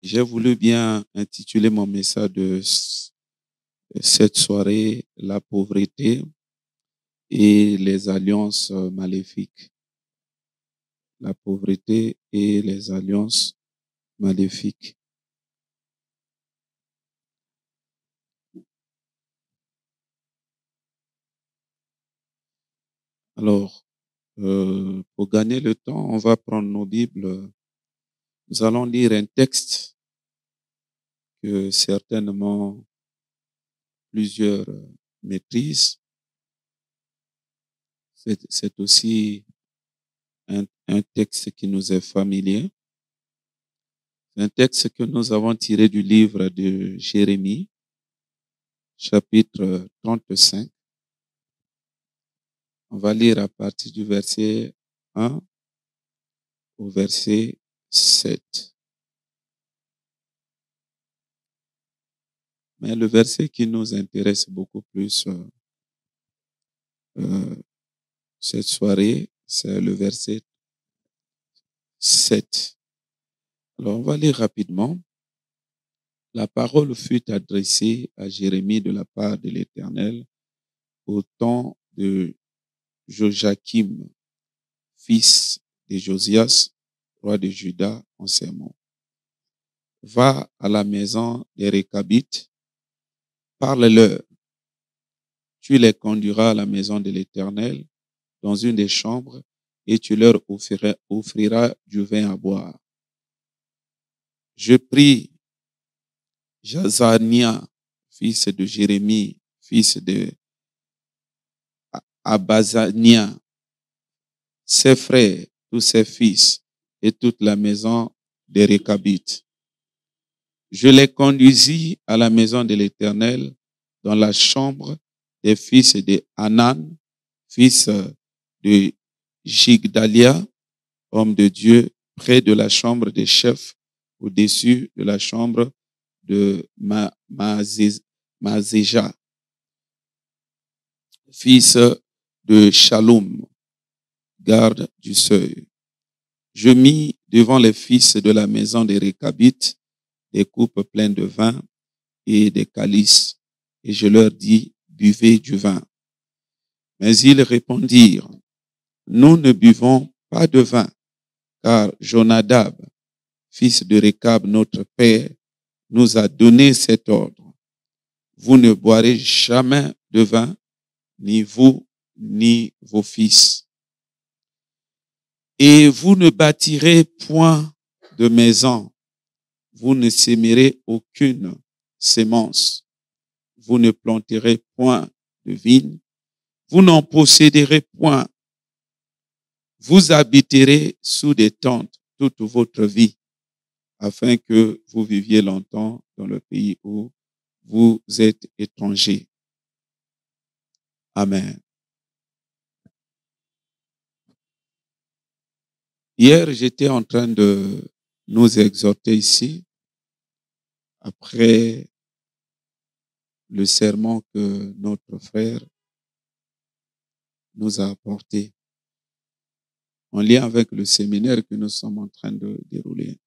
J'ai voulu bien intituler mon message de cette soirée, la pauvreté et les alliances maléfiques. La pauvreté et les alliances maléfiques. Alors, pour gagner le temps, on va prendre nos Bibles. Nous allons lire un texte que certainement plusieurs maîtrisent. C'est aussi un texte qui nous est familier. C'est un texte que nous avons tiré du livre de Jérémie, chapitre 35. On va lire à partir du verset 1 au verset 7. Mais le verset qui nous intéresse beaucoup plus cette soirée, c'est le verset 7. Alors, on va lire rapidement. La parole fut adressée à Jérémie de la part de l'Éternel au temps de Joachim, fils de Josias, roi de Juda, en ces mots. Va à la maison des Récabites, parle-leur. Tu les conduiras à la maison de l'Éternel, dans une des chambres, et tu leur offriras du vin à boire. Je prie Jazania, fils de Jérémie, fils de Abazania, ses frères, tous ses fils, et toute la maison des Récabites. Je les conduisis à la maison de l'Éternel, dans la chambre des fils de Hanan, fils de Jigdalia, homme de Dieu, près de la chambre des chefs, au-dessus de la chambre de Mazéja, fils de Shalom, garde du seuil. Je mis devant les fils de la maison des Récabites des coupes pleines de vin et des calices, et je leur dis, buvez du vin. Mais ils répondirent, nous ne buvons pas de vin, car Jonadab, fils de Récab, notre père, nous a donné cet ordre. Vous ne boirez jamais de vin, ni vous, ni vos fils. Et vous ne bâtirez point de maison, vous ne sèmerez aucune sémence, vous ne planterez point de vigne, vous n'en posséderez point. Vous habiterez sous des tentes toute votre vie, afin que vous viviez longtemps dans le pays où vous êtes étrangers. Amen. Hier, j'étais en train de nous exhorter ici, après le sermon que notre frère nous a apporté, en lien avec le séminaire que nous sommes en train de dérouler.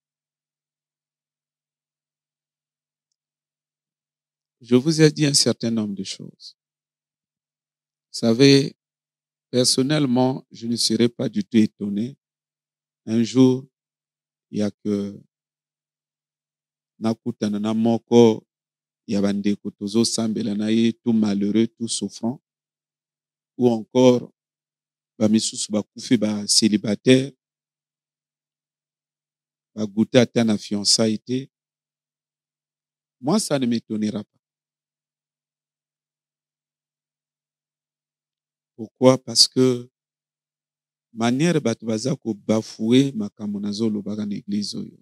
Je vous ai dit un certain nombre de choses. Vous savez, personnellement, je ne serais pas du tout étonné. Un jour, il y a que nakutana na moko ya bandeko tozo sambela na ye tout malheureux, tout souffrant, ou encore bamisusu bakufi ba célibataire, ba goûter ata na fiançailles. Moi, ça ne m'étonnera pas. Pourquoi? Parce que manière bato baza ko bafouer makambo nazolobaka na église oyo.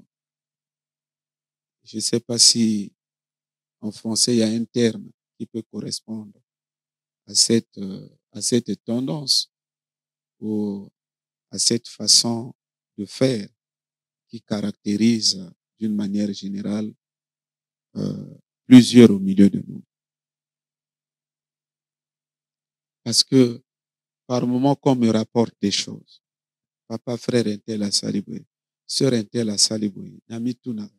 Je ne sais pas si en français il y a un terme qui peut correspondre à cette tendance ou à cette façon de faire qui caractérise d'une manière générale plusieurs au milieu de nous. Parce que par moment, qu'on me rapporte des choses, papa, frère, un tel a saliboué, sœur, un tel a saliboué, nami tuna.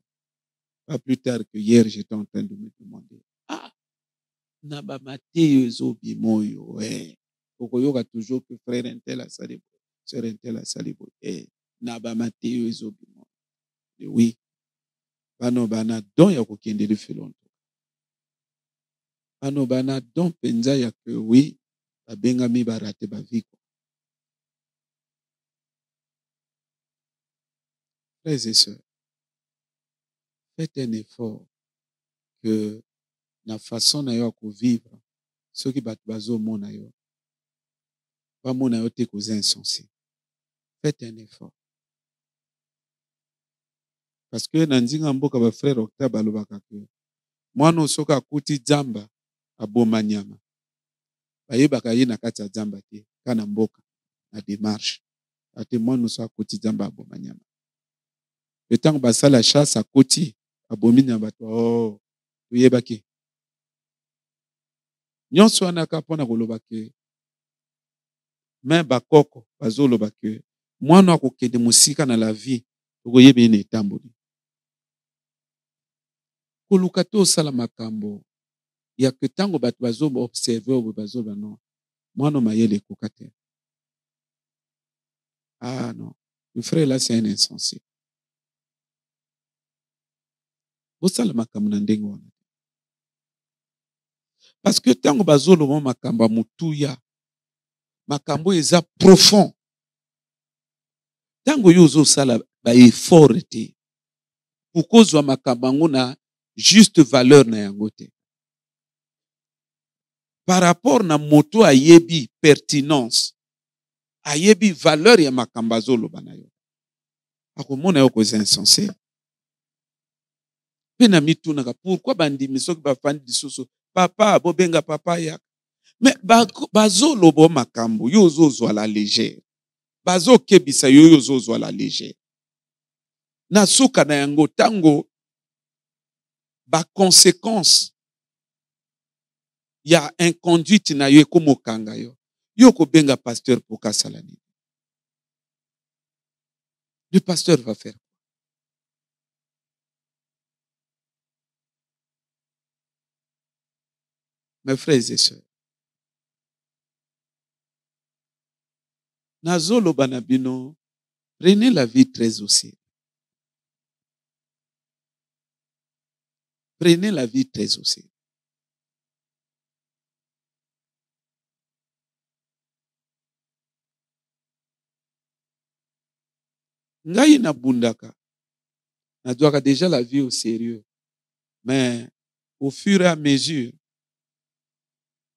Pas plus tard que hier, j'étais en train de me demander, ah, naba Mathieu Zobimoyo, ouais. Okoyoka toujours que frère Intel a salibo, sœur Intel a salibo, naba Mathieu Zobimoyo. Oui, bano bana don ya kokende lifelo. Bano bana don penza ya que oui, babengami barate baviko. Frères et sœurs, faites un effort que la façon na yo vivre, ceux qui battent bazo mona yo, pas mona yo te cause insensé. Faites un effort. Parce que nanzinga mboka ba frère Octave balobaka que mwana soka akuti jamba aboma nyama. Bayebaka ye na kati ya jamba te kana mboka na démarche. Ate mwana soka akuti jamba aboma nyama. Etango basala chasse akoti abomi na bato oh tuyebaki. Nyonso wana ka pona koloba ke mais bakoko bazoloba ke mwana akokende musika na la vie okoyeba ene etamboli. Koluka to osala makambo ya ke tango bato bazoba observe obo bazoba non mwana mayele ekoka te. Ah non, le frère là c'est un insensé. Bosala makambo na ndenge wana. Parce que tango bazoloba makambo ya mutuya makambo eza profond. Tango yo ozosala ba effort te pour kozwa makambo yango na juste valeur na yango te. Par rapport na moto ayebi pertinence, ayebi valeur ya makambo azoloba na yo. Akomona yo koza insensé. Pe na mitunaka pourquoi bandimi soki bafandi lisusu papa bobenga papa ya. Mais bazoloba makambo yo ozozwa la légère. Bazokebisa yo ozozwa la légère. Na suka na yango tango ba conséquence ya inconduite na yo ekomokanga yo. Yo kobenga pasteur pour kasala nini. Le pasteur va faire. Mes frères et sœurs, nazolo banabino, prenez la vie très au sérieux. Prenez la vie très au sérieux. Ngai na bundaka, nazwaka déjà la vie au sérieux. Mais au fur et à mesure,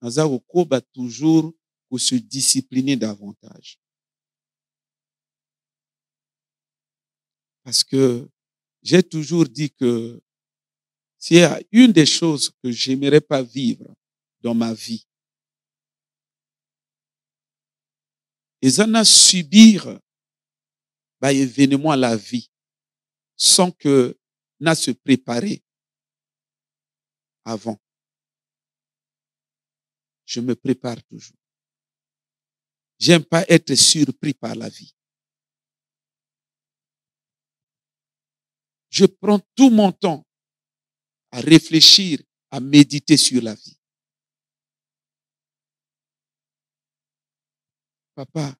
nazako koba toujours pour se discipliner davantage. Parce que j'ai toujours dit que s'il y a une des choses que j'aimerais pas vivre dans ma vie, ils en ont subir bah, événement à la vie sans que n'a se préparer avant. Je me prépare toujours. J'aime pas être surpris par la vie. Je prends tout mon temps à réfléchir, à méditer sur la vie. Papa,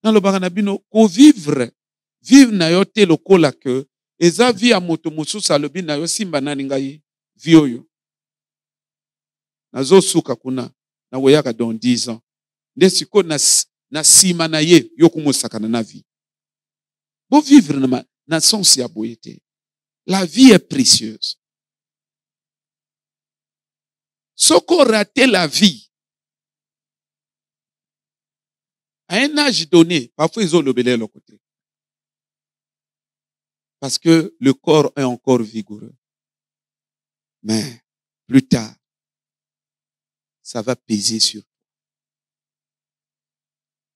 dans le baranabino, ko vivre na yo te lokola que eza vie a moto mosusu alobi na yo simba nani ngai vie oyo. Nazo suka kuna na woyaka dans 10 ans. Nde siko na sima na ye yo kumosakana na vie. Bo vivre na sens ya boye te. La vie est précieuse. Soko rater la vie à un âge donné, parfois ils ont le belé le côté. Parce que le corps est encore vigoureux. Mais plus tard, ça va peser sur toi.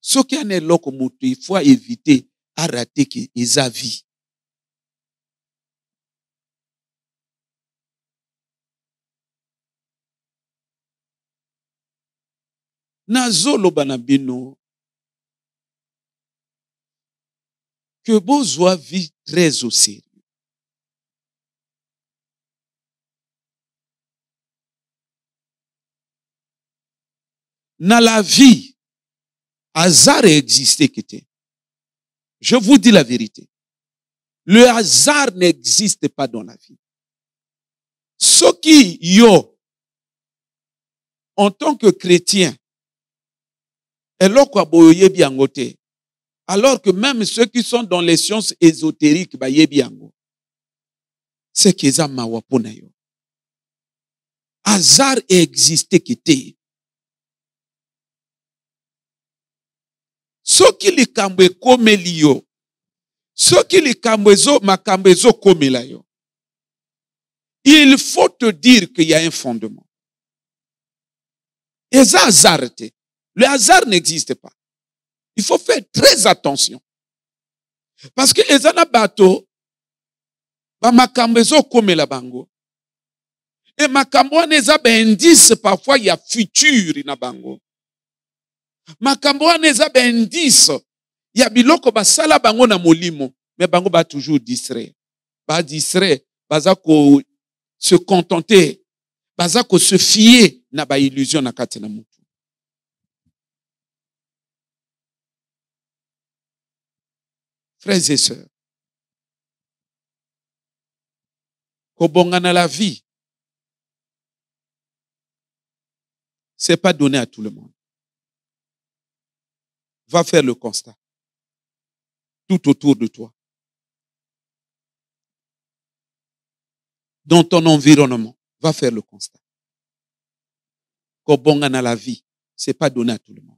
Ce qui en est là comme il faut éviter à rater qu'ils a vie. Nazolo banabino que besoin vie très au sérieux. dans la vie, hasard existait qui était. Je vous dis la vérité. Le hasard n'existe pas dans la vie. Ce qui yo, en tant que chrétien, alors que même ceux qui sont dans les sciences ésotériques, c'est qu'ils ont mawapona yo. Hasard existait qui était. Ce qui les kambwe komelio, ce qui les kambwezo makambwezo komelayo. Il faut te dire qu'il y a un fondement. Et ça hasard. Le hasard n'existe pas. Il faut faire très attention. Parce que les anabato, ba makambezo comme la bango. Et makambo neza indice parfois il y a futur na bango. Makambo neza indice il y a biloko basala bango na molimo, mais bango ba toujours distrait. Ba distrait, baza ko se contenter, baza ko se fier na ba illusion na kati na mutu. Frères et sœurs, kobonga na la vie, c'est pas donné à tout le monde. Va faire le constat. Tout autour de toi. Dans ton environnement, va faire le constat. Kobonga na la vie, c'est pas donné à tout le monde.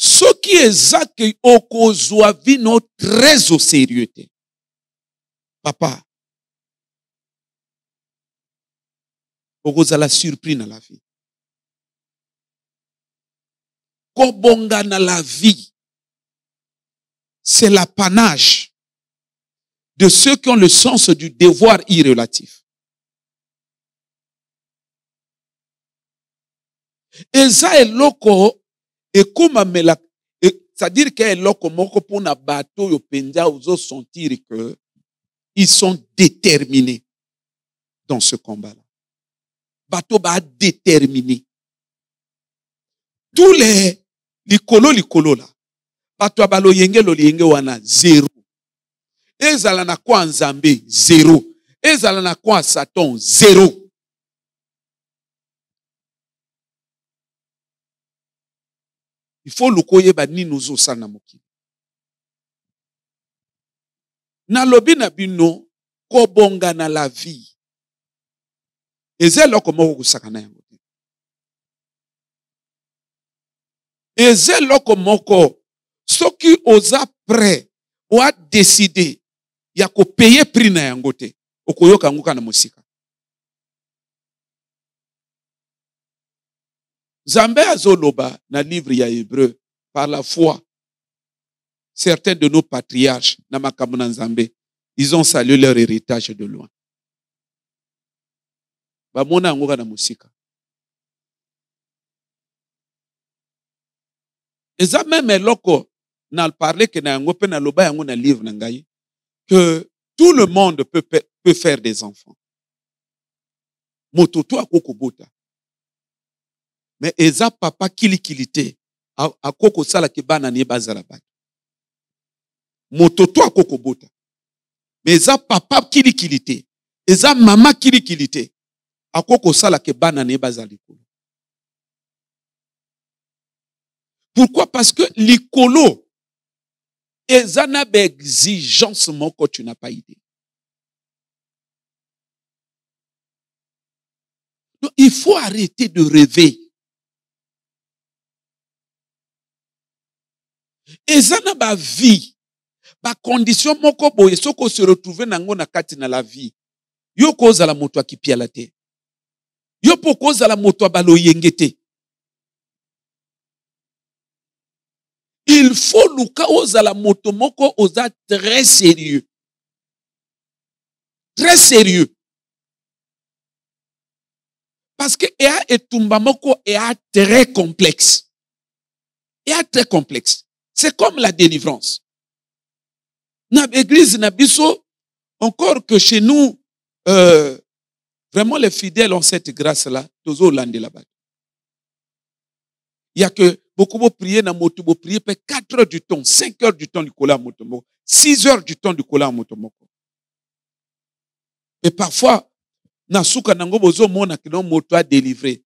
Ce qui est ça que okozwa vino très au sérieux. Papa, okozala surpris dans la vie. Kobonga na la vie, c'est l'apanage de ceux qui ont le sens du devoir irrélatif. Et ça est loko. Et comme c'est-à-dire qu'il y a loko moko pour na bateau yo penja ozo sentir que ils sont déterminés dans ce combat-là. Bateau ba déterminé. Tous les likolo là. Bateau abalo yenge lo yenge wana zéro. Ezala na kwa nzambe zéro. Ezala na kwa Satan zéro. Il faut le koyeba ni nous osana mokili. Na lobi na bino kobonga na la vie. Eze loko moko kusakana yango. Eze loko moko soki oza prêt ou a décidé ya ko payer prix na yango te okoyoka nguka na musika. Zambé azoloba na livre ya Hébreu par la foi. Certains de nos patriarches na makambo na Nzambe, ils ont salué leur héritage de loin. Ba mona ngoka na musika. Eza même eloko na parler que na ngo pe na loba yango na livre na ngai que tout le monde peut faire des enfants. Mototo akoko bota. Mais eza papa kilikilité akoko sala ke bana ni bazala ba. Mototo akoko bota. Mais eza papa kilikilité, eza mama kilikilité akoko sala ke bana ni bazali ko. Pourquoi? Parce que l'icolo eza na be exigence moko tu n'as pas idée. Donc il faut arrêter de rêver. Eza na ba vie, ba condition moko boye soko se retrouver nango na kati na la vie. Yo koza la moto akipia la te. Yo pokoza la moto abalo yengete. Il faut luka oza la moto moko oza très sérieux. Très sérieux. Parce que ea etumba moko ea très complexe. Ea très complexe. C'est comme la délivrance. Na église na biso, encore que chez nous, vraiment les fidèles ont cette grâce-là, tozo lande là-bas. Il y a que beaucoup de prier dans moto, prier peut 4 heures du temps, 5 heures du temps du cola moto, 6 heures du temps du cola moto. Et parfois, na souka nango bozo mona que non moto a délivré.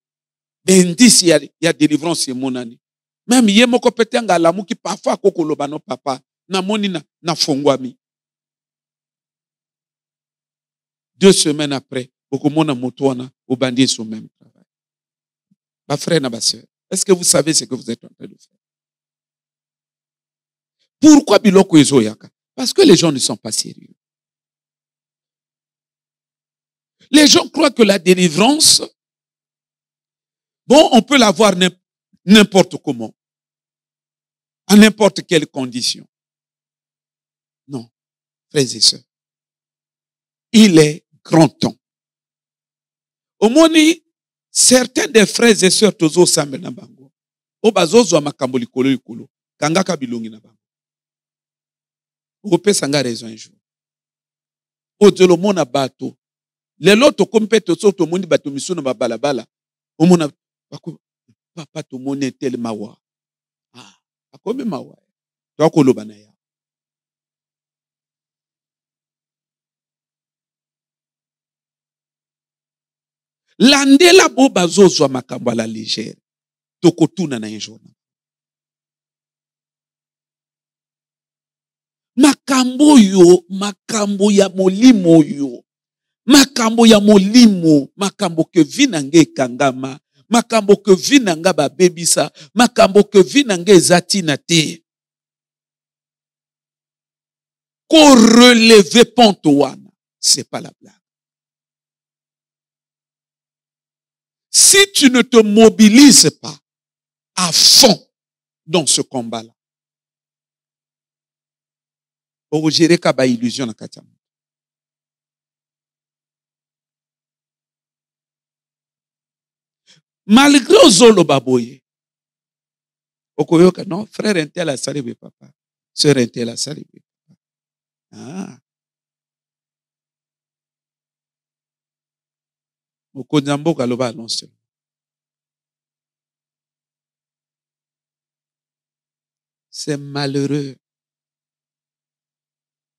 Indice il y a délivrance mon année. Même yé moko pete nga lamu ki parfois koko lobano papa na moni na fongwami. 2 semaines après, beaucoup mona moto wana au bandit sur même travail. Ma frère na ba sœur, est-ce que vous savez ce que vous êtes en train de faire? Pourquoi biloko ezo yaka? Parce que les gens ne sont pas sérieux. Les gens croient que la délivrance, bon, on peut l'avoir n'importe comment, à n'importe quelle condition. Non, frères et sœurs. Il est grand temps. Au moni, certains des frères et sœurs tozo sambe na bango. O bazozo makambo likolo likolo. Kangaka bilongi na bango. Ope sanga raison un jour. O djolo mona bato. Lelo to kompe to so to moni bato misu na balabala. O mona bako papa to moni tel mawa. Ah, akome mawa. To akoloba na ya. Landela bo bazozo makambo la légère. Tokotuna na un jour. Makambo yo, makambo ya molimo yo. Makambo ya molimo, makambo ke vinange kangama, makambo ke vinanga ba bebisa, makambo ke vinange zatina te. Ko relever pontoana, c'est pas la blague. Si tu ne te mobilises pas à fond dans ce combat-là, on gérer kaba illusion na katiam. Malgré ozolo baboye, okoyoka non, frère intel a salibé papa, sœur intel a salibé papa. Ah. Okonjamboka loba annonce. C'est malheureux.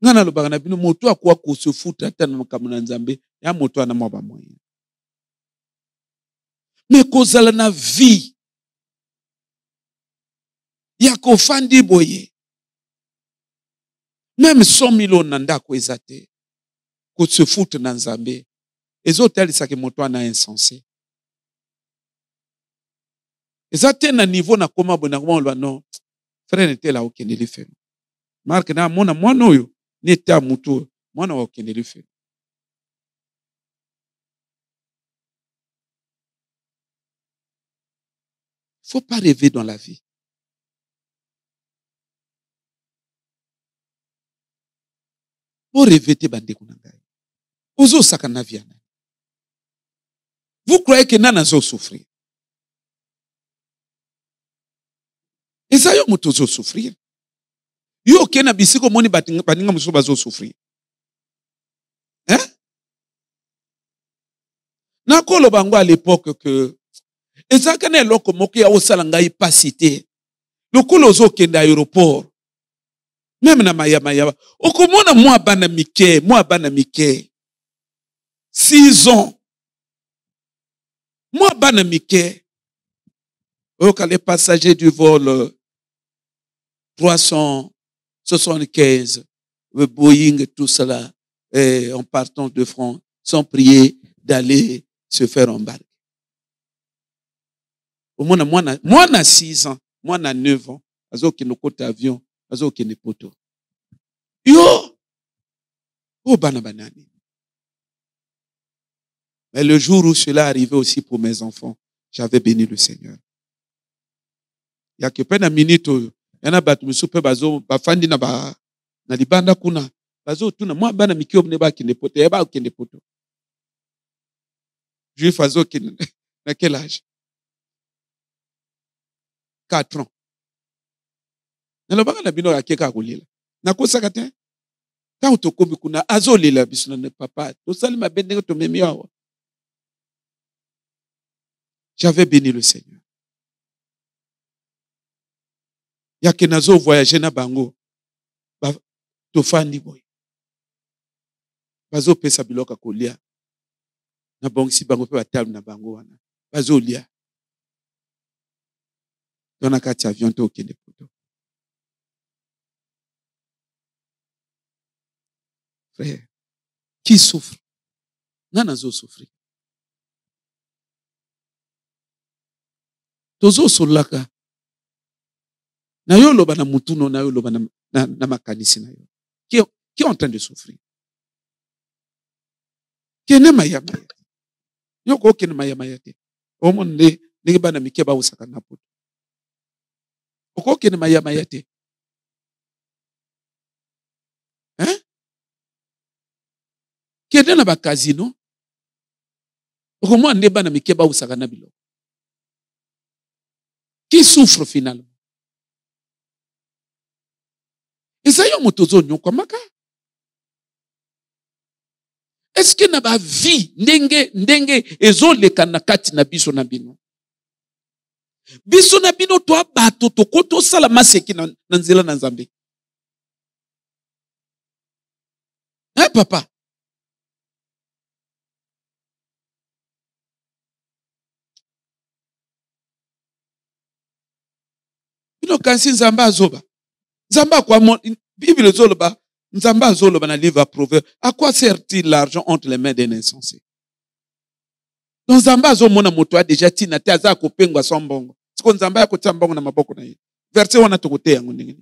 Ngana loba na bino moto akwa ko se foutre tellement comme na Nzambe, ya moto ana mwa ba moyen. Mais kozala na vie ya ko fandi boye. Même 100 000 nanda ko ezate. Ko se foutre na Nzambe. Ezotel sa ke moto ana insensé. Ezate na niveau na koma bona ko non. Frère n'était là aucun ne le fait. Marque na mona mwana oyo n'était à muto, mwana aucun ne le fait. Il ne faut pas rêver dans la vie. Pour rêver, te bande kunangai. Ozo sakana viana. Vous croyez que nana zo souffrir? Et ça yo muto zo souffrir. Yo kena bisiko moni baninga muso bazo souffrir. Hein? Na kolo bango à l'époque que ezakane loko moko ya osala ngai pas cité. Lokolo zo kenda aéroport. Même na maya. Okomona moi bana mike. 6 ans. Moi bana mike. Les passagers du vol 375, le Boeing, tout cela, en partant de France, sont priés d'aller se faire embarquer. Moi, na 6 ans, moi, na 9 ans, azo ki no kote avion, azo ki ne poto. Yo! Oh, banani. Mais le jour où cela arrivait aussi pour mes enfants, j'avais béni le Seigneur. Il y a que peine minute, il y en a battu, monsieur Bazo, Bafandi na libanda kuna, Bazo, tuna, moi, bana mikio mneba ki ne poto, eba ki ne poto. Juif Azo qui n'a quel âge? 4 ans. Na lobaka na bino akeka kolela. Na kosaka te. Ta utokobi kuna azo lela biso na papa. To sali mabende to memi awa. J'avais béni le Seigneur. Ya ke nazo voyager na bango. Ba tofandi boy. Bazo pesa biloka kolia. Na bongisi bango pe batab na bango wana. Bazo lia. Dans kati avion to okende poto. Frère, qui souffre? Nana zo souffrir. Tozo solaka. Na yo loba na mutuno na yo loba na makanisi na yo. Qui est en train de souffrir? Kene mayama. Yo ko kene mayama yate. Omonde ndenge bana mikeba usaka na poto. Oko kene mayama yate. Hein? Kene na ba casino. Oko nde bana mikeba usaka na bilo. Qui souffre finalement? Esayo motozo nyoko maka. Est-ce que na ba vie ndenge ezoleka na kati na biso na bino? Biso na bino to abato to koto sala maseki na nzela na Nzambe. Hein papa? Bino kansi Nzamba azoba. Nzamba kwa Bible zoloba. Nzamba zoloba na livre à Proverbes. À quoi sert-il l'argent entre les mains d'un insensé? Donc Nzamba zomona moto a déjà tina te aza ko pengwa sombongo. Siko Nzamba ya kotia mbongo na maboko na ye. Verset wana tokote yango ndenge.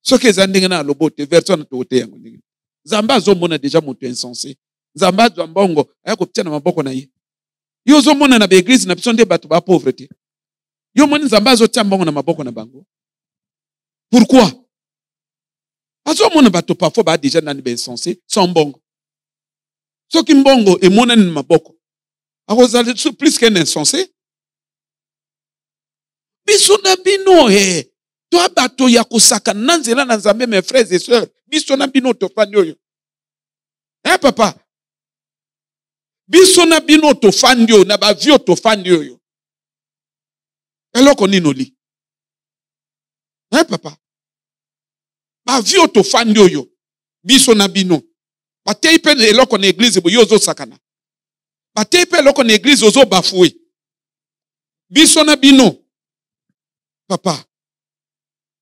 Soki eza ndenge na lobote verset wana tokote yango ndenge. Nzamba zomona déjà moto insensé. Nzamba zo mbongo aya kotia na maboko na ye. Yo zomona na ba église na biso nde bato ba pauvreté. Yo moni Nzamba zotia mbongo na maboko na bango. Pourquoi? Azomona bato parfois ba déjà nani ba insensé sans mbongo. Soki mbongo emona ni maboko. Akozali plus qu'un insensé. Biso na bino to bato ya kosaka na nzela na Nzambe mes frères et sœurs. Biso na bino to fandi oyo. Hein papa? Biso na bino to fandi oyo na ba vio to fandi oyo. Eloko nino li. Hein papa? Ba vio to fandi oyo. Biso na bino. Ba tei pe eloko na église bo yozo sakana. Ba tei pe eloko na église ozo bafoué. Biso na bino. Papa,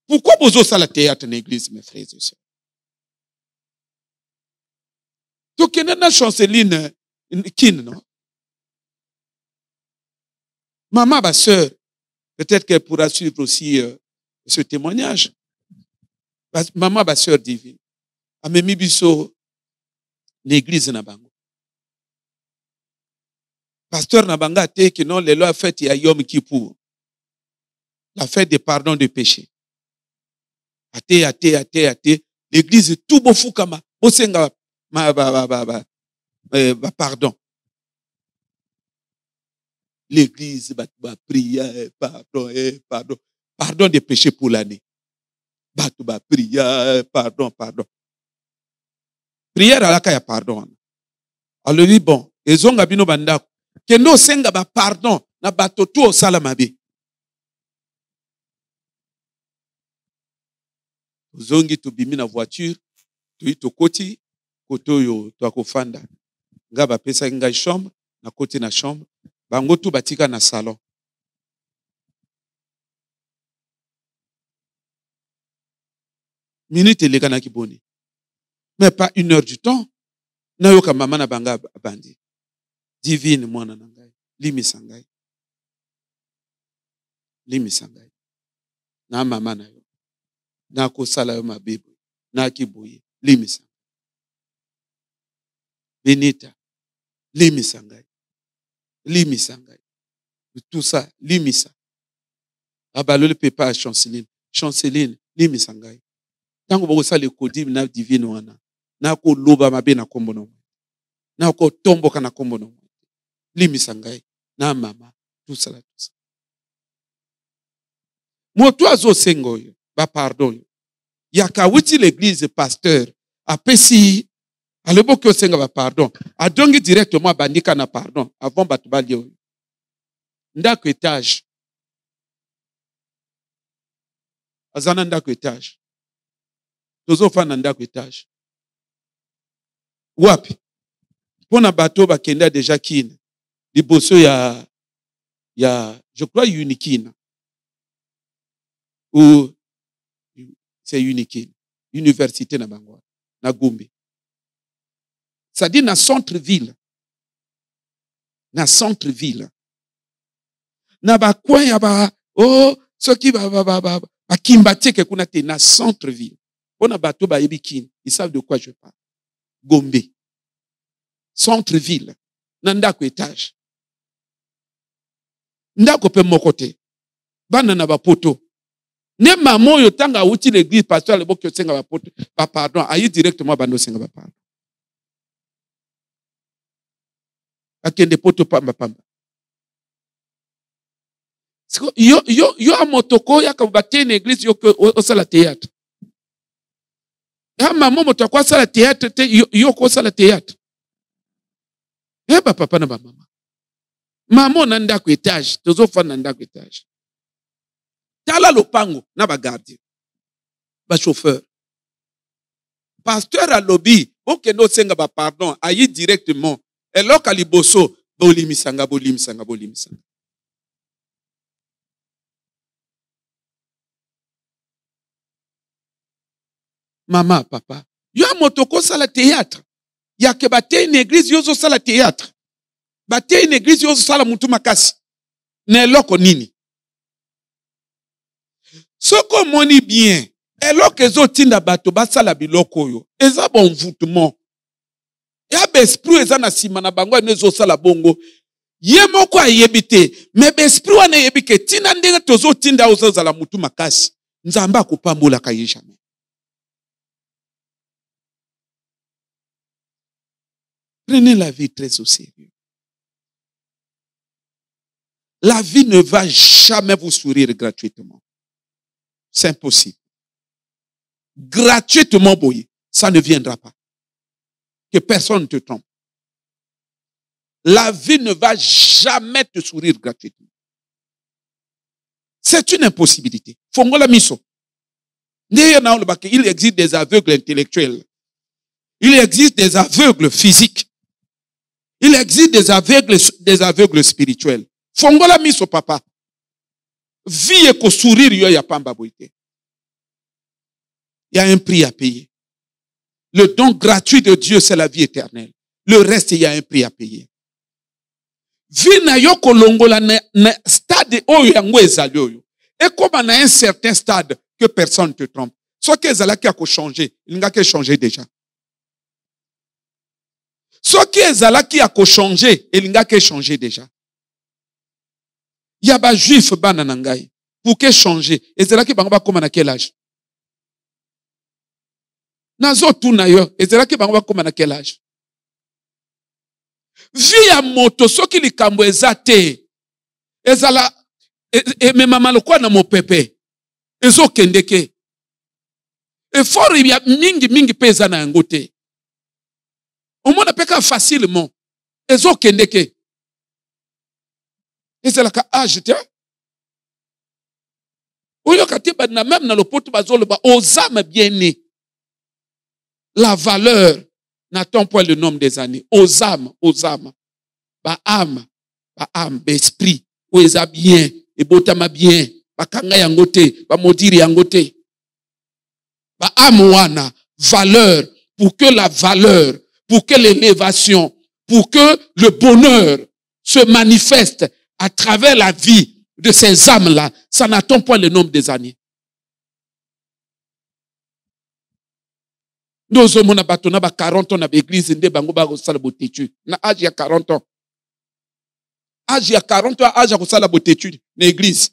pourquoi vous osez la théâtre dans l'église, mes frères et sœurs? Donc, il y a une chanceline, non? Maman, ma sœur, peut-être qu'elle pourra suivre aussi ce témoignage. Maman, ma sœur divine, a mis biso l'église na bango. Pasteur Nabanga te que non, les lois faites il y a Yom Kippour. La fête de pardon de péché. Ate. L'église tout beau fou kama. Bosenga pardon. L'église va prier, pardon. Pardon de péché pour l'année. Ba prier, pardon. Prière à la kaya pardon. Alors dit bon, ezonga bino banda. Kendo senga ba pardon na bato tout au salamabe. Zongi to bimi na voiture, to ito koti, koto yo to akofanda. Nga ba pesa nga chambre, na koti na chambre, bango tu batika na salon. Minute lega na kiboni. Mais pas 1 heure du temps. Na yoka mama na banga bandi. Divine mwana na ngai. Limi sangai. Na mama na yo. Na kosala yo mabibo. Na kiboye. Limisa. Benita. Limisa ngai. Tout ça, limisa. Abalole pepa Chanceline, limisa ngai. Tango boko sala kodi na divine wana. Na ko loba mabe na kombo no. Na ko tomboka na kombo no. Limisa ngai. Na mama. Tout ça. Moto azo sengo yo. Ba pardon. Yaka wuti l'église pasteur apesi aleboko senga ba pardon adongi directement bandika na pardon avant batubali yo ndako étage azana ndako étage. Tozofanda ndako étage. Wapi? Pona bato bakenda déjà kina. Liboso ya je crois Unikina. Ou c'est Unikina. Université na Bangwa. Na Gombe. Ça dit na centre-ville. Na centre-ville. Na ba coin ya ba soki ba kimbatieke kuna te na centre-ville. Pona bato ba yebikina. Ils savent de quoi je parle. Gombe. Centre-ville. Na ndako étage. Ndako pe moko te. Bana na ba poto. Ne maman yo tanga uti l'église pasteur le bokyo senga ba poto. Ba pardon, ayi directement bando senga ba pardon. Akende poto pamba pamba. Yo a motoko ya ka bate na église yo ko sala théâtre. Ya maman motoko sala théâtre te yo ko sala théâtre. Ba papa na ba mama. Maman na ndako étage, tozo fa na ndako étage. Tala lopango na ba gardien. Ba chauffeur. Pasteur a lobby, ok no senga ba pardon, ayi directement. Et loka liboso, bolimisanga. Maman, papa, yo a motoko sala théâtre. Ya ke bate une église yo zo sala théâtre. Bate une église yo zo sala mutu makasi. Ne loko nini. Soko moni bien. Eloko ezo tinda bato basala biloko yo. Eza bon envoûtement. Ya besprit eza na sima na bango nezo sala bongo. Ye moko ayebite. Me besprit wana yebike tina ndenge tozo tinda ozo zala mutu makasi. Nzamba akopambola ka ye jamais. Prenez la vie très au sérieux. La vie ne va jamais vous sourire gratuitement. C'est impossible. Gratuitement, boy, ça ne viendra pas. Que personne ne te trompe. La vie ne va jamais te sourire gratuitement. C'est une impossibilité. Fongola miso. Il existe des aveugles intellectuels. Il existe des aveugles physiques. Il existe des aveugles spirituels. Fongola miso papa. Vie ko sourire yo ya pamba boite. Il y a un prix à payer. Le don gratuit de Dieu, c'est la vie éternelle. Le reste, il y a un prix à payer. Vie na yo kolongola na stade oyo yango ezali oyo. Et comme on a un certain stade que personne ne te trompe. Soit que ezalaki a changer, il n'a qu'à changer déjà. Soit que ezalaki a changer, il n'a qu'à changer déjà. Il y a ba juif bana nangai pour que changer. Ezalaki bango ba koma na quel âge? Nazo tuna yo, ezalaki bango ba koma na quel âge? Via moto soki likambo ezate. Ezala memama lokwa na mopepe. Ezo kendeke. Effort ya mingi pesa na yango te. Omona peka facilement. Ezo kendeke. Ezalaka âge te. Oyo katiba na même na lopoto bazolo ba osama bien né. La valeur n'attend point le nombre des années. Aux âmes. Ba âme, esprit. Ou eza bien, et botama bien, ba kanga yangote, ba modiri yangote. Ba âme wana, valeur, pour que la valeur, pour que l'élévation, pour que le bonheur se manifeste à travers la vie de ces âmes-là, ça n'attend point le nombre des années. Nous sommes na bato na ba 40 ans na l'église nde bango ba kosala botetu na âge ya 40 ans. Âge ya 40 ans âge ya kosala botetu na l'église.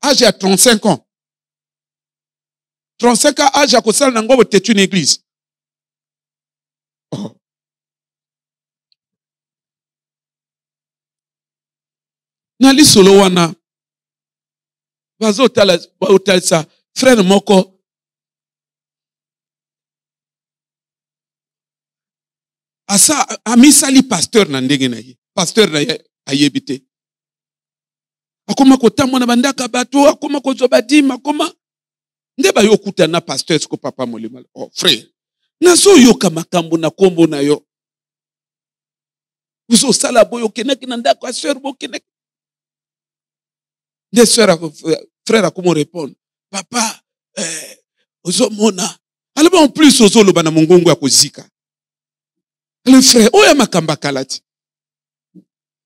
Âge ya 35 ans. 35 ans âge ya kosala nango botetu na l'église. Oh. Na lisolo wana bazo tala sa frère moko asa amisali pasteur na ndenge na ye. Pasteur na ye ayebite. Akoma kotamwa na bandaka bato, akoma kozobadima, akoma. Ndeba yo kuta na pasteur siko papa molima. Oh frère. Nazo yoka makambo na kombo na yo. Uzo sala boyo keneki na ndako a sœur bo keneki. Des sœurs frère a comment répondre. Papa, ozo mona. Alors en plus ozo loba na mongongo ya kozika. Le frère, oya makamba kalati.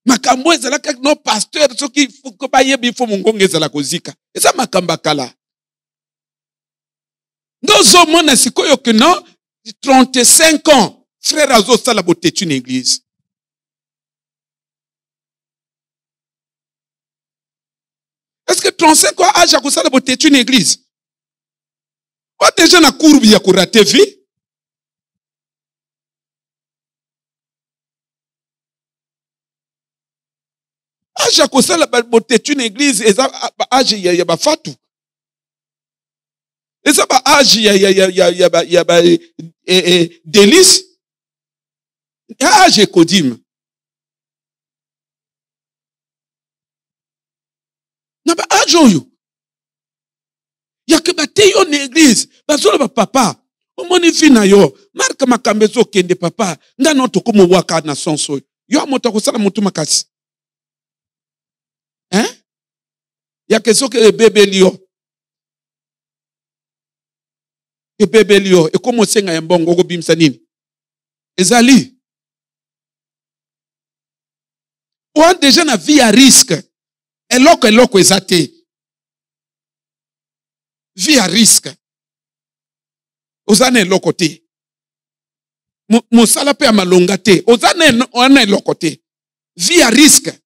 Makambo ezala kak no pasteur soki ko ba yebi fo mongongo ezala kozika. Eza makamba kala. Ndozo mona sikoyo que non 35 ans frère azo sala botetu une église. Est-ce que 35 ans âge à kosala botetu une église? Ou déjà na courbe ya ko rater vie? Âge à kosala botetu une église eza âge ya ba fatu. Eza ba âge ya ba délice. Âge kodim. Na ba âge oyo. Ya ke ba te yo na église, ba zolo ba papa. O moni fi na yo, marka makambe zo kende papa, nga no to komo waka na sonso. Yo moto ko sala mutu makasi. Hein? Ya ke so ke bébé lio. E bébé lio e komo senga ya mbongo ko bimsa nini? Ezali. Ou déjà na vie à risque. Eloko ezate. Vie à risque. Ozane eloko te. Mosala pe amalonga te. Ozane ona eloko te. Vie à risque.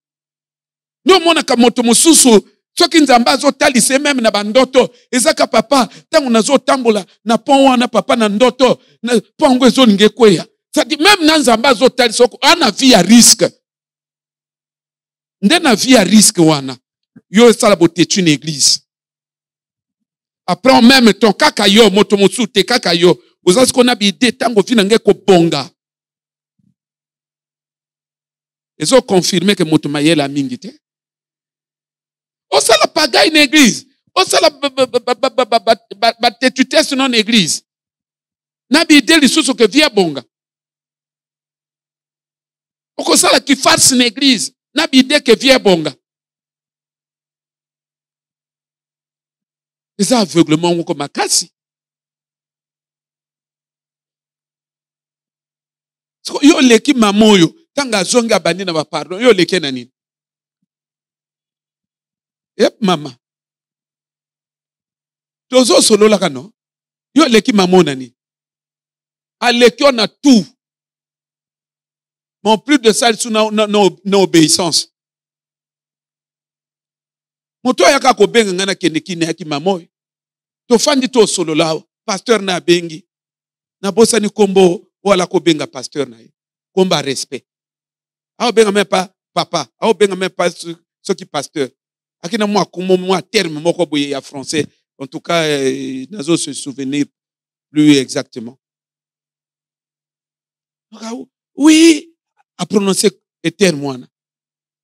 No mona ka moto mosusu soki nzamba azo talise même na bandoto ezaka papa tangu nazo tambola na pont wana papa na ndoto na pongo ezo ninge kweya. Ça dit même na nzamba azo talise ana vie à risque. Nde na vie à risque wana. Yo sala botetu une église. Après en même temps kaka yo moto mosusu te kaka yo ozazi kona bide tango vina nge ko bonga. Ezo confirmer que moto mayela mingi te. On sait la pagaille une église. On sait la tétutesse non église. Nabi ideli susu que via bonga. On sait la qui farce une église. Nabi ide que via bonga. Les aveuglements comme makasi. Yo leki mamoyo. Tanga zonga bani na ba pardon. Yo leki na nini? Yep, mama. Tozo solo la kano. Yo leki mamo nani. A leki on a tout. Mais en plus de ça, il n'a obéissance. Moto yaka ko benga ngana kende kine yaki mamo. To fandi to solo la pasteur na bengi. Na bosa ni kombo wala ko benga pasteur na. Komba respect. A benga même pas papa. A benga même pas ce qui pasteur. Akina moi comme moi terme moko boye ya français en tout cas nazo se souvenir plus exactement. Oui, à prononcer les termes moi.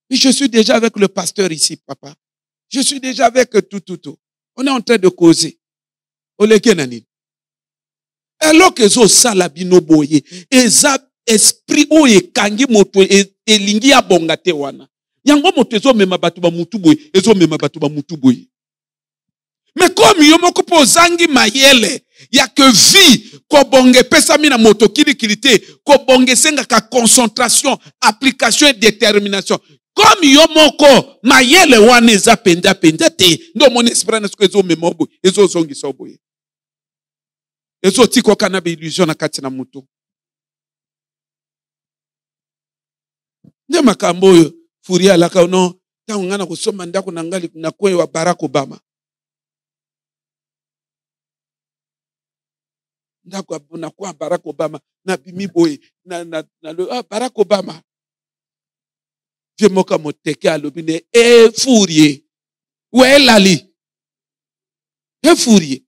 Mais je suis déjà avec le pasteur ici papa. Je suis déjà avec tout. On est en train de causer. Olekenani. Alors que zo sala bino boye eza esprit oye kangi moto elingi ya bongate wana. Yango moto ezo mema batu ba mutu boye, ezo mema batu ba mutu boye. Mais comme yo moko po zangi mayele, ya que vie ko bonge pesa mina moto kilite, ko bonge senga ka concentration, application et détermination. Comme yo moko mayele wana eza penda te, ndo mon esprit na sko ezo mema boye, ezo zongi so boye. Ezo tiko kana be illusion na kati na mutu. Ne makambo yo Furia laka no tangu ngana kusoma ndako na ngali na kwe wa Barack Obama. Ndako na kwa Barack Obama na bimi boy na Barack Obama. Je moka moteke alobine Furie. Où lali? Furie.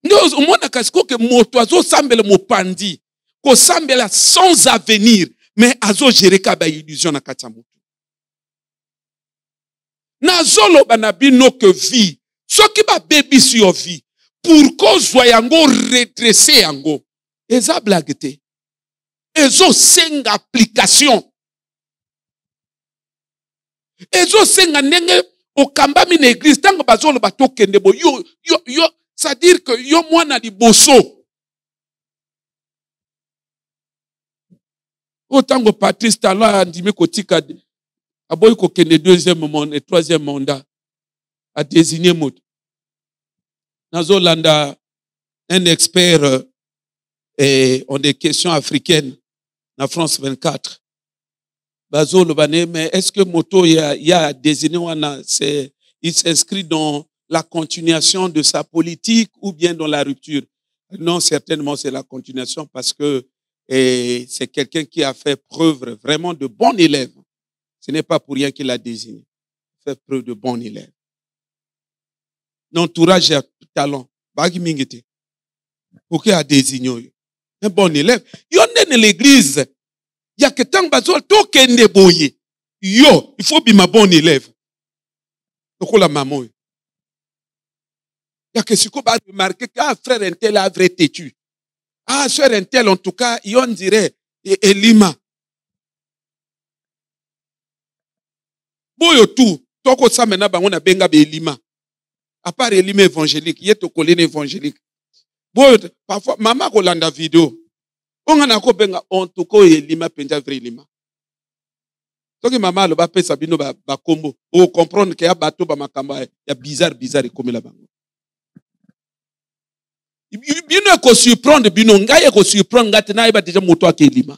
Ndio mwana kasiko ke moto azo sambele mopandi. Ko sambela sans avenir mais azo gérer ka ba illusion na kati ya mutu. Nazolo banabino que vie. Ce qui va baby sur vie. Pour kozwa yango redresser yango. Eza blagete. Ezo senga application. Ezo senga nenge okambami na église tango bazolo batokende bo yo c'est-à-dire que yo mwana liboso. Otango Patrice Talon andimi kotika aboyi kokende deuxième mandat et troisième mandat a désigné moto. Nazo landa un expert en des questions africaines na France 24. Bazo le bané, mais est-ce que moto y a désigné wana il s'inscrit dans la continuation de sa politique ou bien dans la rupture? Non, certainement c'est la continuation parce que c'est quelqu'un qui a fait preuve vraiment de bon élève. Ce n'est pas pour rien qu'il a désigné. Il fait preuve de bon élève. L'entourage a talent. Bagi mingete. Pourquoi a désigné un bon élève? Yo dans l'église. Il y a que tant bazol to kende boye. Yo, il faut bima bon élève. Donc la maman. Il y a que ce qu'on va remarquer qu'un frère un tel a vrai têtu. Ah, sœur un tel en tout cas, on dirait Elima. Boyo tout, toko sa mena bango na benga be Elima. À part Elima évangélique, yé to kolene évangélique. Boyo parfois maman kolanda vidéo. On a ko benga on to ko Elima penja vrai Elima. Toki maman lo ba pesa bino ba kombo. O comprendre que ya bato ba makamba ya bizarre comme la bango. Bino ko surprendre bino ngaye ko surprendre ngati na iba déjà moto ak Elima.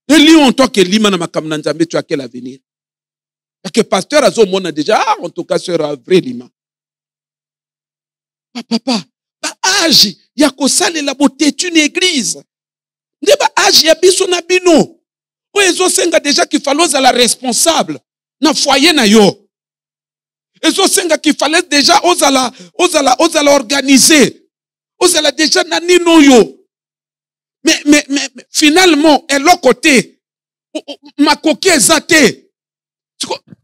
Eli on to ke Elima na makamna nzambe tu akel avenir. Que pasteur azo mona déjà en tout cas sera vrai Elima. Papa, ba âge ya ko salela botetu une église. Nde ba âge ya biso na bino. O ezo senga déjà qu'il fallait la responsable na foyer na yo. Ezo senga qu'il fallait déjà ozala organiser. Ozala déjà na nino yo. Mais finalement et l'autre côté ma coquille zate.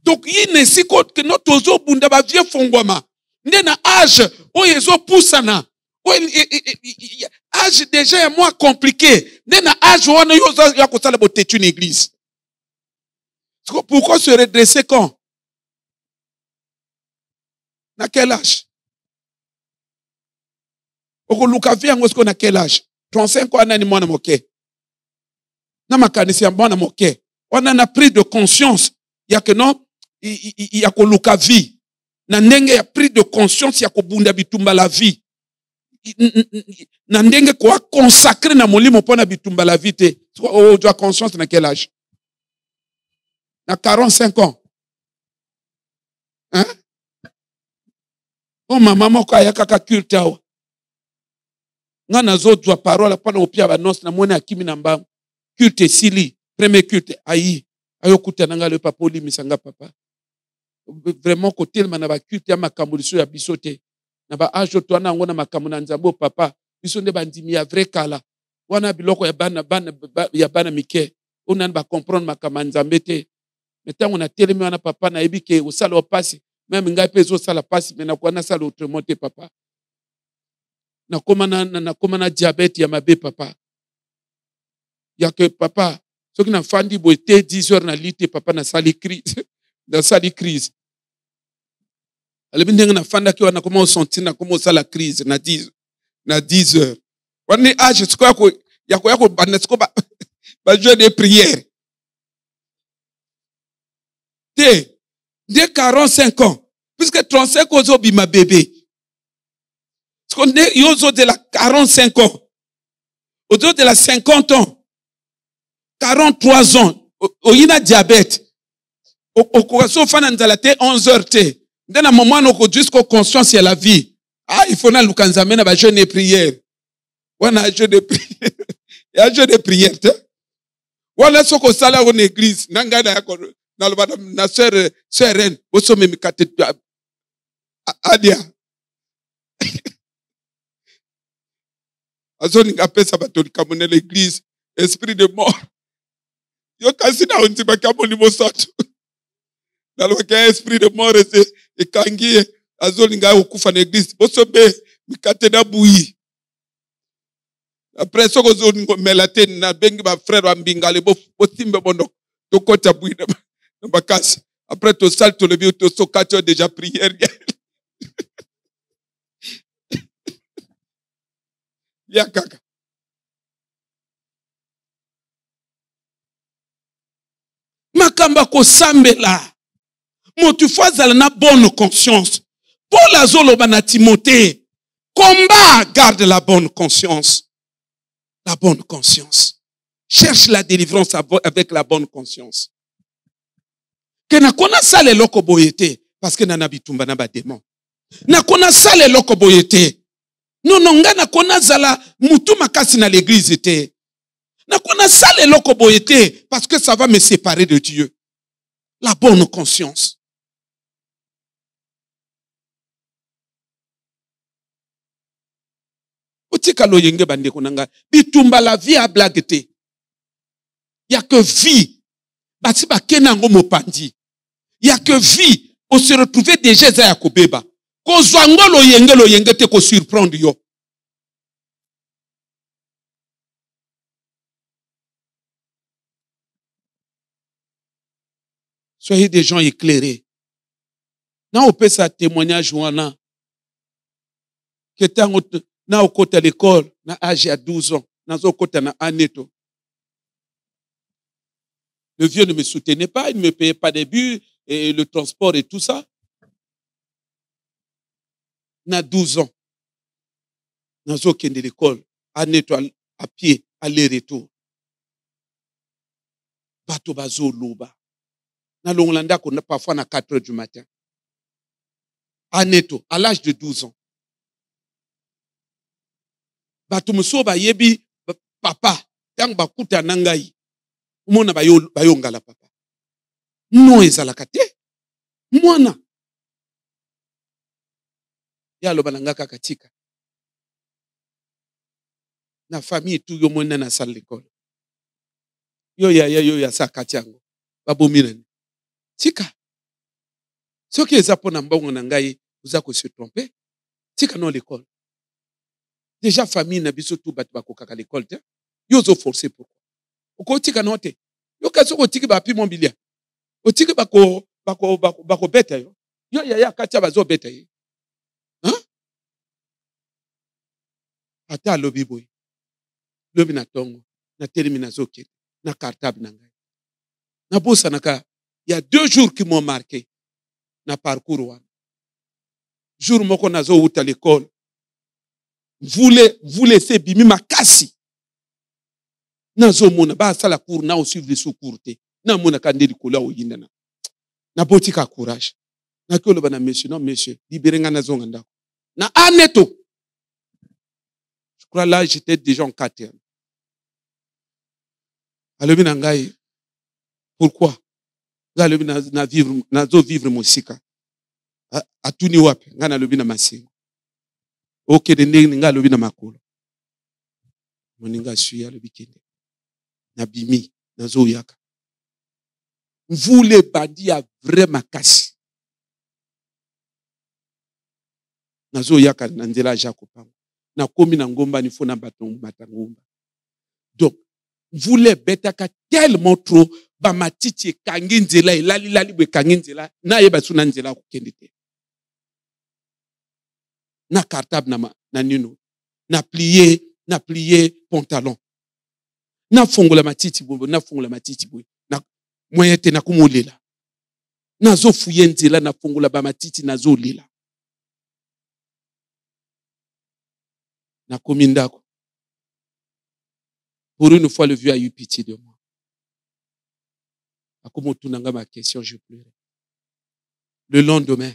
Donc il ne si que notre ozo bunda ba vie fongwama. Nde na âge o ezo poussana. Âge déjà est moins compliqué. Nde na âge wana yo ya ko sala botetu une église. Pourquoi se redresser quand? Na quel âge? Oko luka vi yango sko na quel âge? 35 ans nani mwana moke. Na makanisi ya mwana moke. On en a pris de conscience. Il y a que non, il y a ko luka vi. Na ndenge ya pris de conscience ya ko bunda bitumba la vie. Na ndenge ko consacrer na molimo pona bitumba la vie te. O doit conscience na quel âge? Na 45 ans. Hein? Oh maman moko ayaka culte awa. Nga nazo dwa parole pana opia ba nos na mona akimi na mbangu. Culte sili, premier culte ayi. Ayokuta nanga le papa oli misanga papa. Vraiment côté le manaba culte ya makambuliso ya bisote. Na ba ajo to na ngona makamu na nzambo papa. Biso nde bandimi ya vrai kala. Wana biloko ya bana mike. Ona ba comprendre makama nzambe te. Metango na telemi wana papa na ebike osala opasi. Même ngai pe zo sala pasi mais na kwa na sala autrement te papa. Na komana diabète ya mabe papa. Ya que papa, ce qui na fandi bo te 10 heures na lite papa na sali crise. Na sali crise. Alebi ndenga na fanda ki wana koma sentir na koma sala crise na 10 heures. Wani âge siko yako bana siko ba jeu de prière. Dès 45 ans, puisque 35 ans, obi ma bébé. Parce qu'on est yozo de la 45 ans. Autour de la 50 ans. 43 ans. Oyina diabète. Au courant fana nzalate 11 heures te. Dans un moment où jusqu'au conscience et la vie. Ah, il faut na lukanzamena ba jeûne de prière. Wana jeûne de prière. Il y a jeûne de prière te. Wana soko sala en église. Nanga na yako. Na sœur Reine, oso memi kate adia. Azoni ngapesa batoli kamone l'église, esprit de mort. Yo kasi na onti bakamo ni mosato. Nalobaki esprit de mort ekangi ye azolinga okufa na église bosobe mikate na buyi. Après soko ozomela te na bengi ba frère wa mbingale bosimbe bondo tokota buyi na bakasi. Après to sal to lebi to sokato déjà prière. Ya kaka. Makamba ko sambela. Motu fazala na bonne conscience. Paul azoloba na Timothée. Combat, garde la bonne conscience. La bonne conscience. Cherche la délivrance avec la bonne conscience. Que na kona sale loko boyete parce que nana bitumba na ba démon. Na kona sale loko boyete. Non nga na kona zala mutu makasi na l'église te. Na kona sale loko boyete parce que ça va me séparer de Dieu. La bonne conscience. Otika loyenge bande konanga bitumba la vie à blague te. Il y a que vie. Bati ba kenango mopandi. Il y a que vie. On se retrouvait déjà à Yakobeba. Ko zwango loyenge te ko surprendre yo. Soyez des gens éclairés. Na opé sa témoignage wana. Que tango na okota à l'école na âge à 12 ans. Na zo kota na aneto. Le vieux ne me soutenait pas, il ne me payait pas des bus et le transport et tout ça. Na 12 ans. Na zo kende l'école aneto à pied aller-retour. Bato bazo loba. Na longolanda ko parfois na 4 heures du matin. Aneto, à l'âge de 12 ans. Bato muso ba yebi papa, tang bakuta nangai. Mona bayongala papa. No ezalaka te. Mwana. Ya lobalanga katika. Na famille tout yo mona na salle l'école. Yo ya sa katiango. Babomirene. Tika. Soki ezapo na mbongo na ngai, uza ko se tromper. Tika non l'école. Déjà famille na biso tout bat bako kaka l'école te. Yo zo forcer pourquoi? Oko tika note. Yo kaso ko tiki ba pi mobilia. O tiki bako beta yo. Yo ya katia bazo beta yo. Hein? Ata lobi boy. Lobi na tongo, na termina zoke, na cartable na ngai. Na bosa naka, il y a 2 jours qui m'ont marqué na parcours wana. Jour moko nazo uta l'école. Vous laissez bimi makasi. Nazo mona ba sala cours na suivre sous courte. Na mona kandeli kola o yindana. Na botika courage. Na kolo bana monsieur, non monsieur, libérenga na zonga ndako. Na aneto. Je crois là j'étais déjà en 4e. Alobi na ngai. Pourquoi? Alobi na vivre mosika. Atuni wapi? Nga alobi na masingo. Ok de ndenge nga alobi na makolo. Moninga suyi alobi kende. Na bimi nazo yaka. Vous les bandi a vraiment makasi. Nazo yaka na nzela Jacopango. Na komi na ngomba ni fona batangomba. Donc vous les betaka tellement trop ba matiti kangi nzela elali bwe kangi nzela na yeba suna nzela ko kende te. Na cartable na nino. Na plier pantalon. Na fongola matiti bombo, na fongola matiti boy. Na moyete na kumolela. Na zo fuye nzela na fongola ba matiti na zo lela. Na komindako. Pour une fois, le vieux a eu pitié de moi. Ma question, je pleurais. Le lendemain,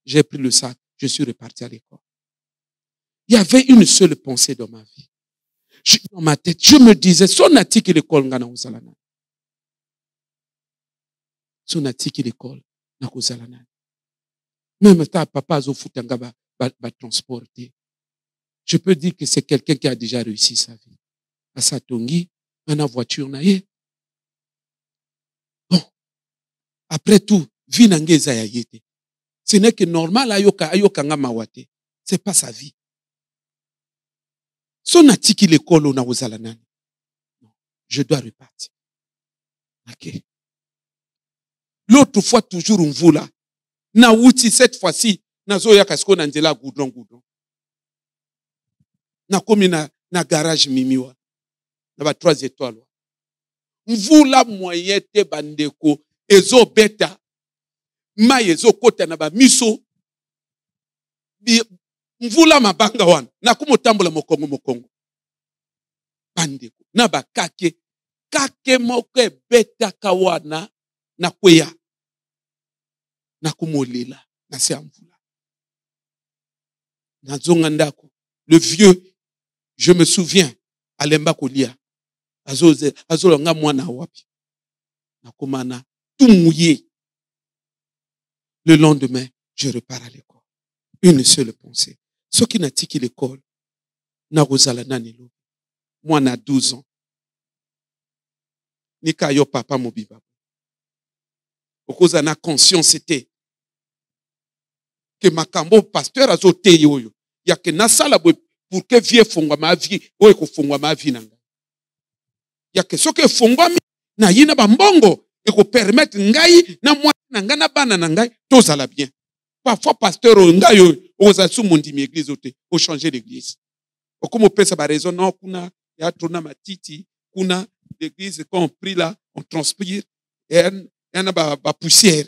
j'ai pris le sac, je suis reparti à l'école. Il y avait une seule pensée dans ma vie. Dans ma tête, je me disais, sonati qui l'école ngana uzalana. Sonati qui l'école na uzalana. Même ta papa zo futanga ba transporter. Je peux dire que c'est quelqu'un qui a déjà réussi sa vie. À Satongi, dans la voiture naïe. Bon, après tout, Vie nangeza ya yete. Ce n'est que normal ayoka nga mawate. C'est pas sa vie. Son atiki l'école on a ozala nani. Je dois repartir. Ok. L'autre fois toujours mvula. Na wuti cette fois-ci nazo ya kasiko na nzela goudron. Na komi na garage mimiwa. Na ba 3 étoiles. Mvula moyen te bandeko ezo beta. Ma ezo kota na ba miso. Mvula mabanga wana. Na kumotambola mokongo. Bandeko. Na ba kake moke beta kawana na kweya. Na kumolela. Na se mvula. Na zonga ndako. Le vieux, je me souviens, alemba kolia. Azo nga mwana wapi. Na komana tout mouillé. Le lendemain, je repars à l'école. Une seule pensée. Ce qui n'a tiki l'école, na rozala nanelo. Moi, na 12 ans. Nika yo papa mobiba. Okoza na conscience c'était que makambo pasteur azote yoyo. Ya ke nasala pour que vie fongwa ma vie, oye ko fongwa ma vie nanga. Ya ke soke fongwa mi na yina ba mbongo e ko permettre ngai na moi nanga na bana na ngai tozala bien. Parfois pasteur ngayo oza sou mondi mi église ote, o changer l'église. Okomo pesa ba raison non kuna ya trona matiti kuna l'église quand on prie là, on transpire et on a ba poussière.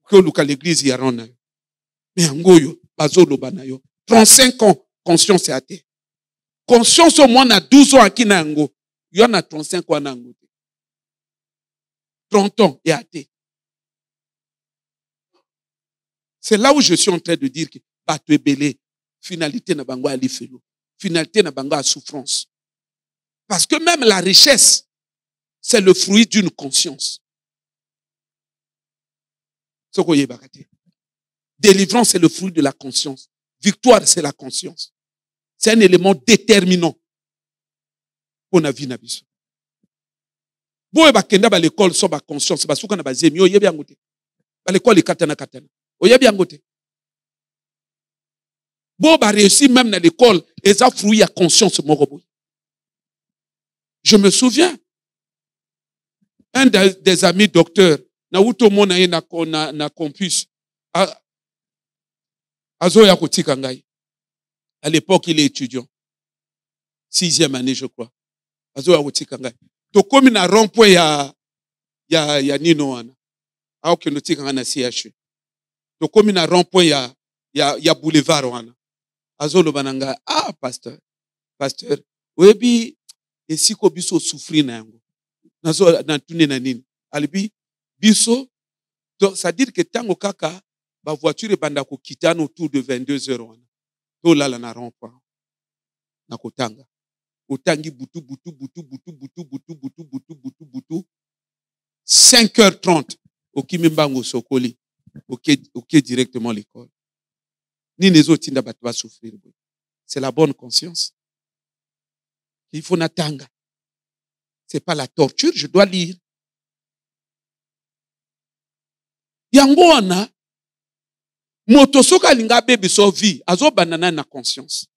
Que luka l'église ya rona. Mais ngoyo bazolo banayo 35 ans conscience athée. Conscience au moins na 12 ans akina ngo. Yo na 35 ans na ngo. 30 ans et athée. C'est là où je suis en train de dire que bato ebele finalité na bango ali felo. Finalité na bango à souffrance. Parce que même la richesse c'est le fruit d'une conscience. Sokoye bakate. Délivrance, c'est le fruit de la conscience. Victoire, c'est la conscience. C'est un élément déterminant pour la vie nabiso. Boye bakenda ba l'école so ba conscience ba suka na ba zemi oyebi yangote. Ba l'école katana. Oyebi yangote. Bo ba réussi même dans l'école et ça fruit à conscience morobo. Je me souviens un des amis docteurs na uto mona na campus Azoya kotika ngai. À l'époque, il est étudiant. 6e année, je crois. Azoya kotika ngai. Tokomi na rond-point ya nino wana. Aoke notika nga na CHU. Tokomi na rond-point ya boulevard wana. Azolo bananga, pasteur, webi esiko biso souffrir na yango. Nazo na tune na nini. Alibi biso, ça dire que tango kaka ba voiture banda ko kitana autour de 22h wana. To lala na rond-point. Na kotanga. Otangi butu. 5h30. Okimimbango sokoli. Ok directement l'école. Ni les autres tinda batwa souffrir. C'est la bonne conscience. Il faut natanga. C'est pas la torture, je dois lire. Yango wana moto soka linga bebe so vie azo banana na conscience.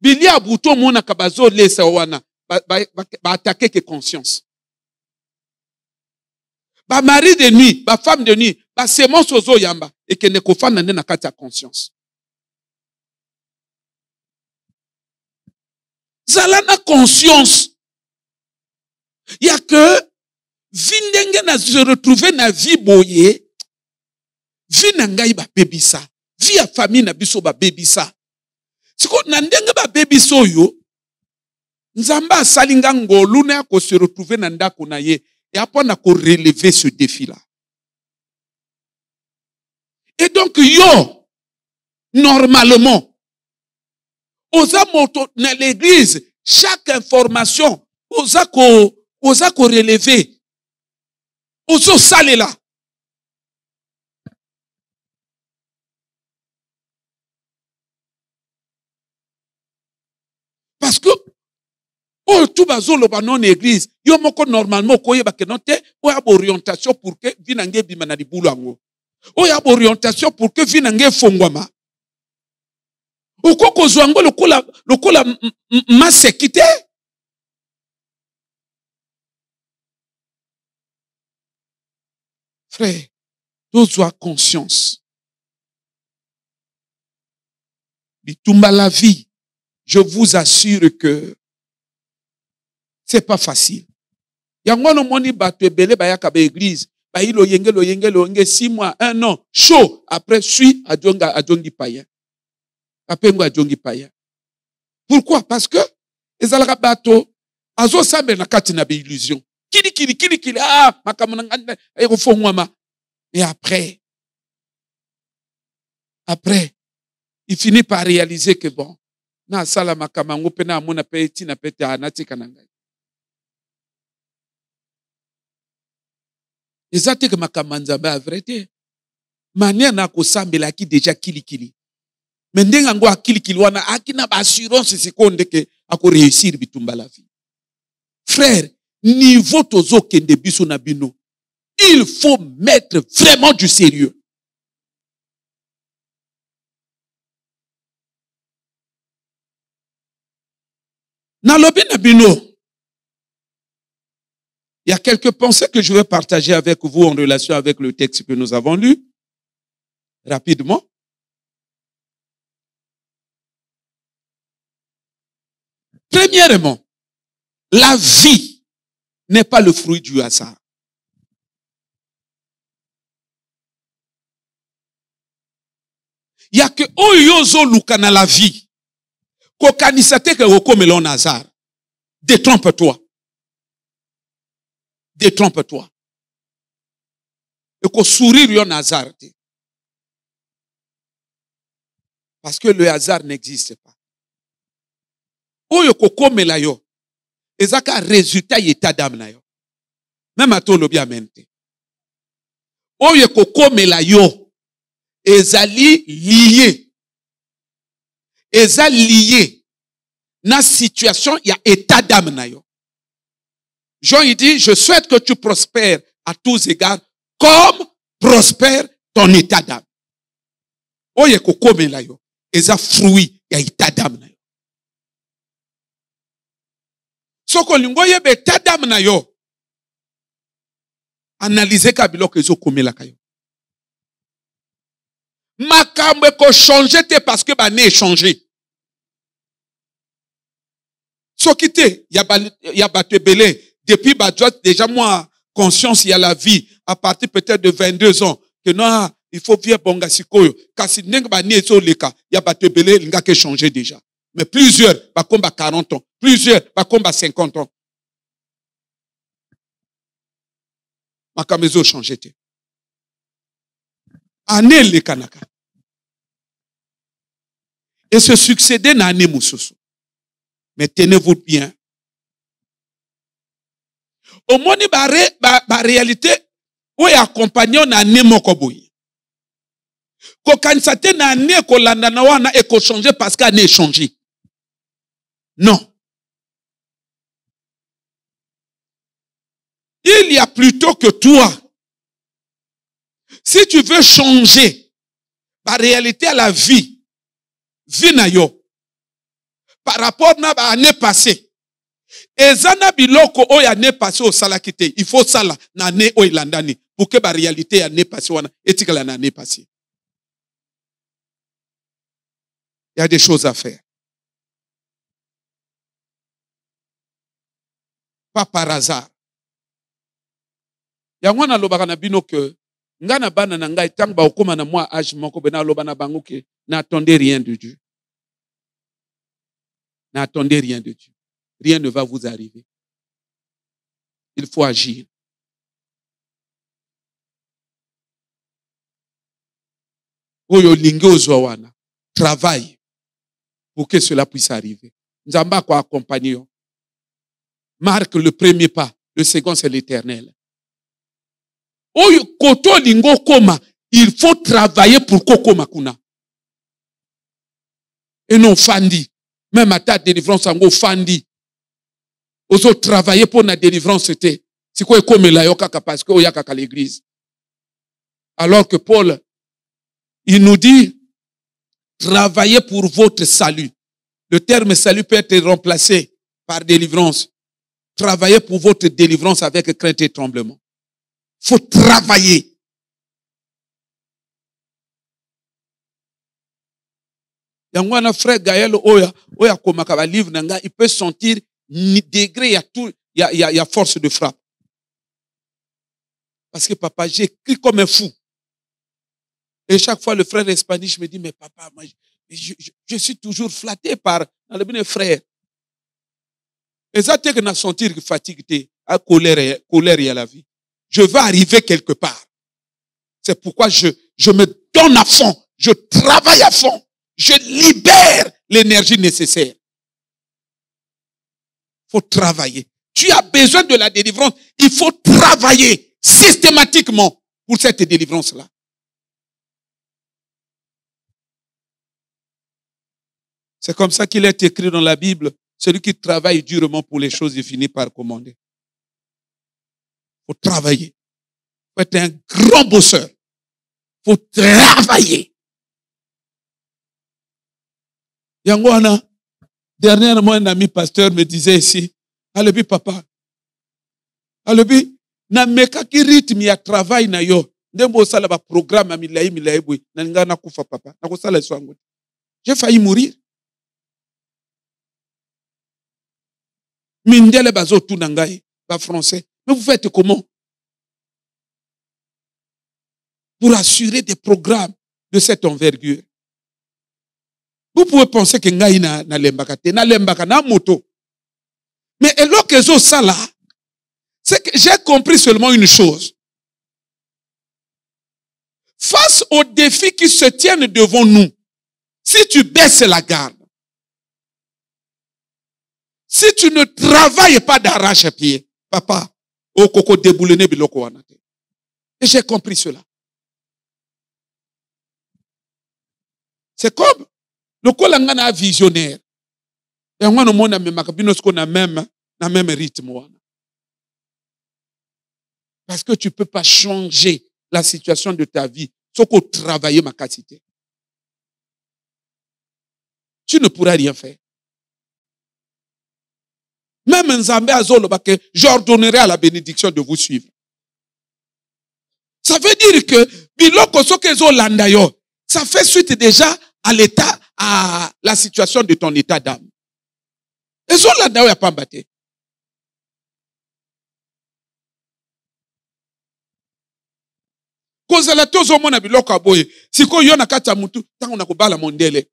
Bilia buto mona kabazo lesa wana ba attaquer que conscience. Ba mari de nuit, ba femme de nuit, ba semence ozo yamba et que ne kofana na kati ya conscience. Zalana conscience. Il y a que vindenge na se retrouver na vie boye. Vie na ngai ba bebisa. Vie a famille na biso ba bebisa. Siko na ndenge ba bebisa yo. Nzamba salinga ngolu na ko se retrouver na ndako na ye. Et après on a ko relever ce défi là. Et donc yo normalement oza moto na l'église chaque information oza ko relever. Ozo salela. Parce que Oh, tout bazolo ba non église. Yo moko normalement koye ba kenote. Oh, ya orientation pour que vinange bimana di bulango. Oh, ya orientation pour que vinange fongwama. Okoko zwango lokola masekite. Frère, tous ont conscience. Bitumba la vie, je vous assure que c'est pas facile. Yangono moni batwe bele bayaka ba église, ba ilo yenge 6 mois, 1 an, chaud, après suis adjongi païen. Apengo adjongi païen. Pourquoi? Parce que ezalaka bato azo sambe na kati na be illusion. Kili ah makamana nganda eko fongwama. Et après il finit par réaliser que bon, na sala makamango pe na mona pe tina pete anatika na ngai. Ezate que makamanza ba vérité. Mania na ko sambela ki déjà kili. Mais ndenga ngo akili wana akina ba assurance seconde que ako réussir bitumba la vie. Frère, niveau tozo kende biso na bino. Il faut mettre vraiment du sérieux. Nalobi na bino. Il y a quelques pensées que je vais partager avec vous en relation avec le texte que nous avons lu. Rapidement. Premièrement, la vie n'est pas le fruit du hasard. Il y a que oyozo luka na la vie. Kokanisate ke okomelo na hasard. Détrompe-toi. Détrompe-toi. Et ko sourire yon hasard. Parce que le hasard n'existe pas. Oyo kokomela yo. Ezaka résultat yeta dam na yo. Même atolo bien mente. Oyo kokomela yo. Ezali lié. Ezali lié. Na situation, il y a état d'âme na yo. Jean, il dit, je souhaite que tu prospères à tous égards, comme prospère ton état d'âme. Oye kokomela yo. Eza fruit, ya état d'âme na yo. Soko lingoye be état d'âme na yo. Analyser kabilo ke zo komela kayo. Makambe ko changer te parce que ba ne changer. Sokite, y a battu belé. Depuis ba déjà moi conscience il y a la vie à partir peut-être de 22 ans que non il faut vivre bonga sikoyo. Kasi neng ba ne so leka, y a battu belé linga ke changer déjà. Mais plusieurs ba komba 40 ans, plusieurs ba komba 50 ans. Makambe zo changer te. Année le kanaka. Et se succéder na année moussoso. Mais tenez-vous bien. Au moins, la réalité, où est accompagné na année mokoboui. Ko kanisate na année ko landa na wana et ko changer parce qu'année est changé. Non. Il y a plutôt que toi. Si tu veux changer la réalité à la vie, na yo, par rapport à l'année passée, et zana biloko o année passée au salakite, il faut sala na année o ilandani pour que la réalité année passée wana etika la année passée. Il y a des choses à faire. Pas par hasard. Ya ngwana lobaka na bino que ngana bana na ngai tang ba okoma na moi âge moko bena lobana bango ke n'attendez rien de Dieu. N'attendez rien de Dieu. Rien ne va vous arriver. Il faut agir. Oyo lingo zowana. Travaille pour que cela puisse arriver. Nzamba ko accompagner. Marque le premier pas. Le second, c'est l'Éternel. Oyo koto lingo koma. Il faut travailler pour kokoma kuna. Et non fandi. Même à ta délivrance, en go fandi. Ozo travailler pour la délivrance, c'était. C'est quoi comme la yokaka parce que oyakaka l'église. Alors que Paul, il nous dit, travaillez pour votre salut. Le terme salut peut être remplacé par délivrance. Travaillez pour votre délivrance avec crainte et tremblement. Faut travailler. Yangwana frère Gaël oya komaka ba livre nanga, il peut sentir ni degré, il y a tout, il y a force de frappe. Parce que papa, j'écris comme un fou. Et chaque fois le frère espagnol me dit mais papa, moi, je suis toujours flatté par le frère. Et ça t'es que n'a sentir que fatigue, à colère y a la vie. Je veux arriver quelque part. C'est pourquoi je me donne à fond, je travaille à fond. Je libère l'énergie nécessaire. Il faut travailler. Tu as besoin de la délivrance. Il faut travailler systématiquement pour cette délivrance-là. C'est comme ça qu'il est écrit dans la Bible. Celui qui travaille durement pour les choses, il finit par commander. Il faut travailler. Il faut être un grand bosseur. Il faut travailler. Yangwana, dernièrement, un ami pasteur me disait ici, Alebi papa, Alebi, na meka ki rythme ya travail na yo, ndembo sala ba programme a milai bwe, na nga na kufa papa, na ko sala swango. J'ai failli mourir. Mindele bazo tout nangai, ba français. Mais vous faites comment? Pour assurer des programmes de cette envergure. Vous pouvez penser que ngai na lembaka na moto. Mais elokezo sala, c'est que j'ai compris seulement une chose. Face aux défis qui se tiennent devant nous, si tu baisses la garde, si tu ne travailles pas d'arrache-pied, papa, au koko déboulene biloko wanate. Et j'ai compris cela. C'est comme le kolangana visionnaire. Et on a même rythme. Parce que tu ne peux pas changer la situation de ta vie sauf qu'au travailler ma capacité. Tu ne pourras rien faire. Même Nzambe Azolo, j'ordonnerai à la bénédiction de vous suivre. Ça veut dire que biloko sokezo landayo, ça fait suite déjà à l'état, à la situation de ton état d'âme. Et zo landayo ya pambate. Kozala tozo mona biloko aboye, siko yo na kata mutu, tango na kobala mondele.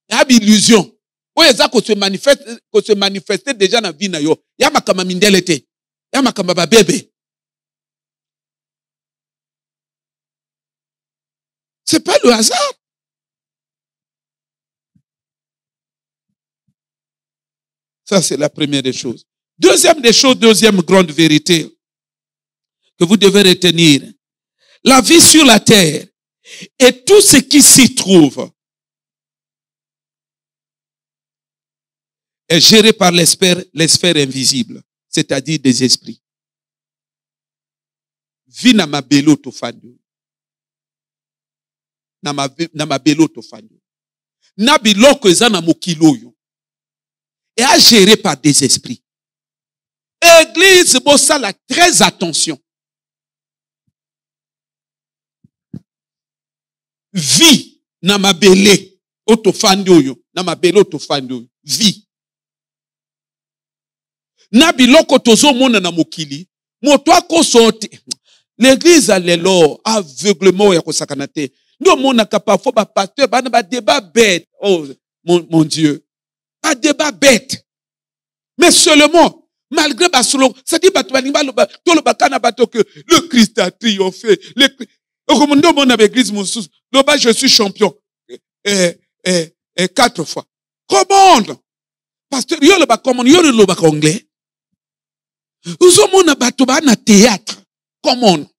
Ya illusion. Oye za ko se manifester déjà na vie na yo. Ya makama mindele te. Ya makama ba bébé. C'est pas le hasard. Ça, c'est la première des choses. Deuxième des choses, deuxième grande vérité que vous devez retenir. La vie sur la terre et tout ce qui s'y trouve est géré par les sphères invisibles, c'est-à-dire des esprits. Vie na mabelo to fandu. Na mabelo to fandu. Na biloko eza na mokiloyo. Et à gérer par des esprits. Église, bossala, très attention. Vie, na mabele, otofandoyo, na mabele otofandoyo, vie. Na biloko tozo mona na mokili, moto ko sote. L'église a l'élo, aveuglement ya kosakanate. Nous mona kapafo ba pasteur, ba débat bête. Oh, mon Dieu. Pas débat bête. Mais seulement, malgré Basolo, ça dit que le Christ a triomphé. Je suis champion. 4 fois. Commande. Pasteur, yo le ba commande, yo le ba anglais. Uzomona batoba na théâtre. Commande.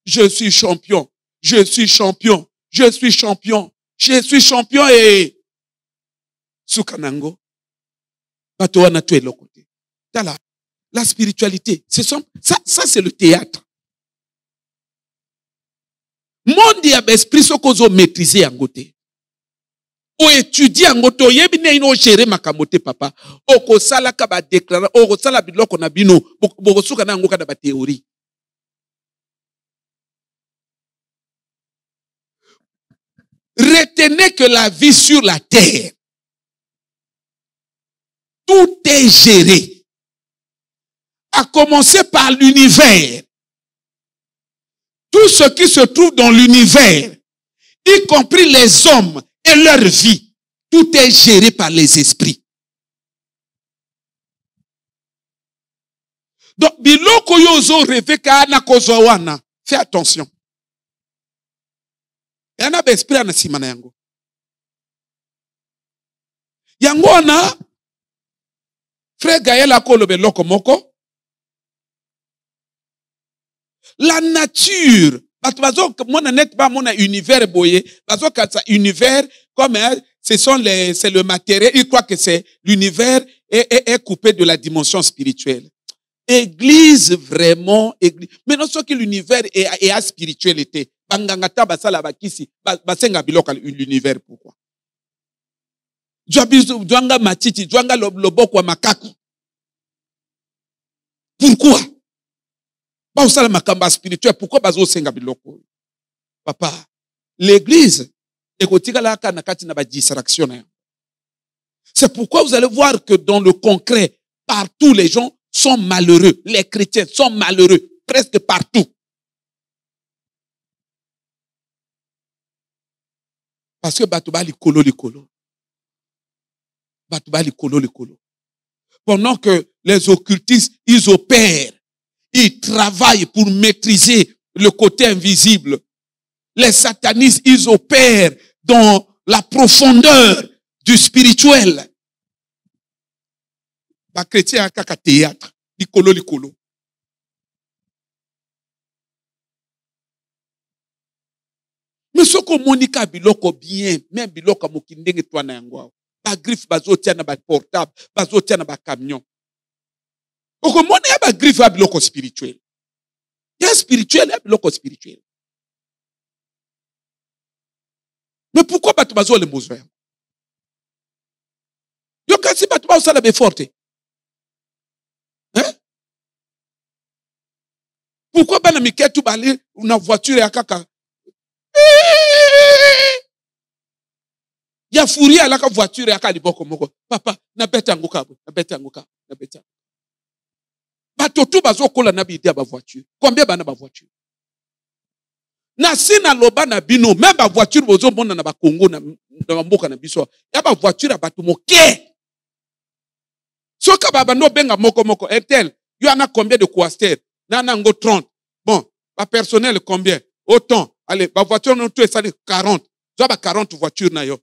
Je suis champion. Je suis champion. Je suis champion. Je suis champion et Sukanango. La spiritualité, ça c'est le théâtre. Monde ya esprit sokozo maîtriser en côté. O étudier en côté, o yebine ino gérer makamote papa. O ko sala ka ba déclarer, o ko sala biloko na bino, boko suka na ngoka da ba théorie. Retenez que la vie sur la terre, tout est géré. À commencer par l'univers. Tout ce qui se trouve dans l'univers, y compris les hommes et leur vie, tout est géré par les esprits. Donc, biloko yozo rêve ka na kozowana. Fais attention. Yana ba esprit na simana yango. Yango na frère Gaël akolobe loko moko. La nature, mon univers boye, univers comme c'est le matériel, il croit que c'est l'univers est coupé de la dimension spirituelle. Église vraiment, église. Mais non seulement que l'univers est à spiritualité. Bangangata basala bakisi, basenga biloka l'univers pourquoi? Dwanga matiti, dwanga loboko makaku. Pourquoi? Spirituel, pourquoi bazo senga biloko? Papa, l'église c'est pourquoi vous allez voir que dans le concret, partout les gens sont malheureux. Les chrétiens sont malheureux, presque partout. Parce que Batouba likolo. Batouba likolo. Pendant que les occultistes, ils opèrent. Ils travaillent pour maîtriser le côté invisible. Les satanistes, ils opèrent dans la profondeur du spirituel. Les chrétiens ont un théâtre. Likolo. Mais ce que Monica biloko bien, même biloko mokindenge toi na yango. Ba griffe bazotia na ba portable, bazotia na ba camion. Oko moni ya ba griffe ya biloko spirituel. Ya spirituel ya biloko spirituel. Mais pourquoi batu bazo le besoin? Yo kasi batu ba usala be forte. Hein? Pourquoi bana miketu bali una voiture ya kaka? Ya furia la ka voiture ya ka liboko moko. Papa, na beta nguka. Batoto bazo kola na bidi ya ba voiture. Combien bana ba voiture? Na sina loba na bino, même ba voiture bozo mona na ba Congo na mboka na biso. Ya ba voiture batu moke. Soka baba no benga moko. Etel, yo ana combien de coaster? Nana ngo 30. Bon, ba personnel combien? Autant. Allez, ba voiture non tout est sali 40. Zo ba 40 voitures na yo.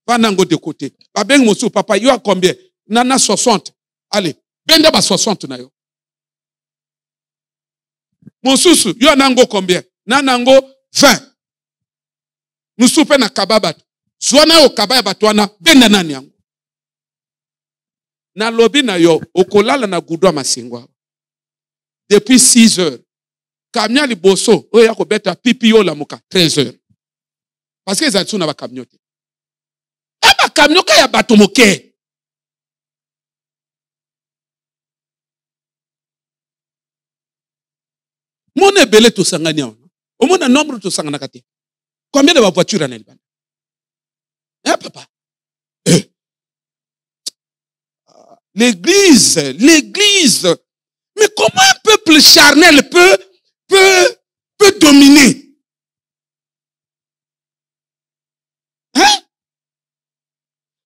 Va nango de côté. Ba benga mosu papa yo a combien? Nana 60. Allez. Bende ba 60 na yo. Monsusu, yo nango combien? Nanango 20. Musupe na kababa. Zwana yo kabaya batwana, bende nani yango. Na lobi na yo, okolala na gudwa masingwa. Depuis 6 heures. Kamia liboso, oyo ya kobeta pipi yo la muka 13 heures. Parce que ezatsu na ba kamiote. Aba kamioka ya bato moke. Mon ebele to sangani on. Au moins un nombre to sangana kate. Combien de voitures en Elban? Hein papa? L'église. Mais comment un peuple charnel peut dominer? Hein?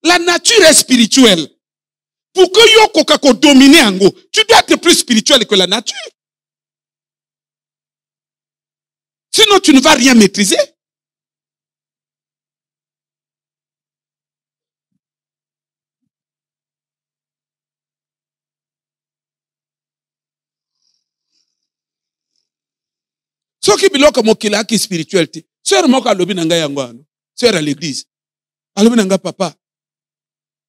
La nature est spirituelle. Pour que yo kokako dominer ango, tu dois être plus spirituel que la nature. Sinon, tu ne vas rien maîtriser. Ce qui biloko mokila ki spiritualité. Sœur moka lobi nanga yango ano. Sœur à l'église. Alobi nanga papa.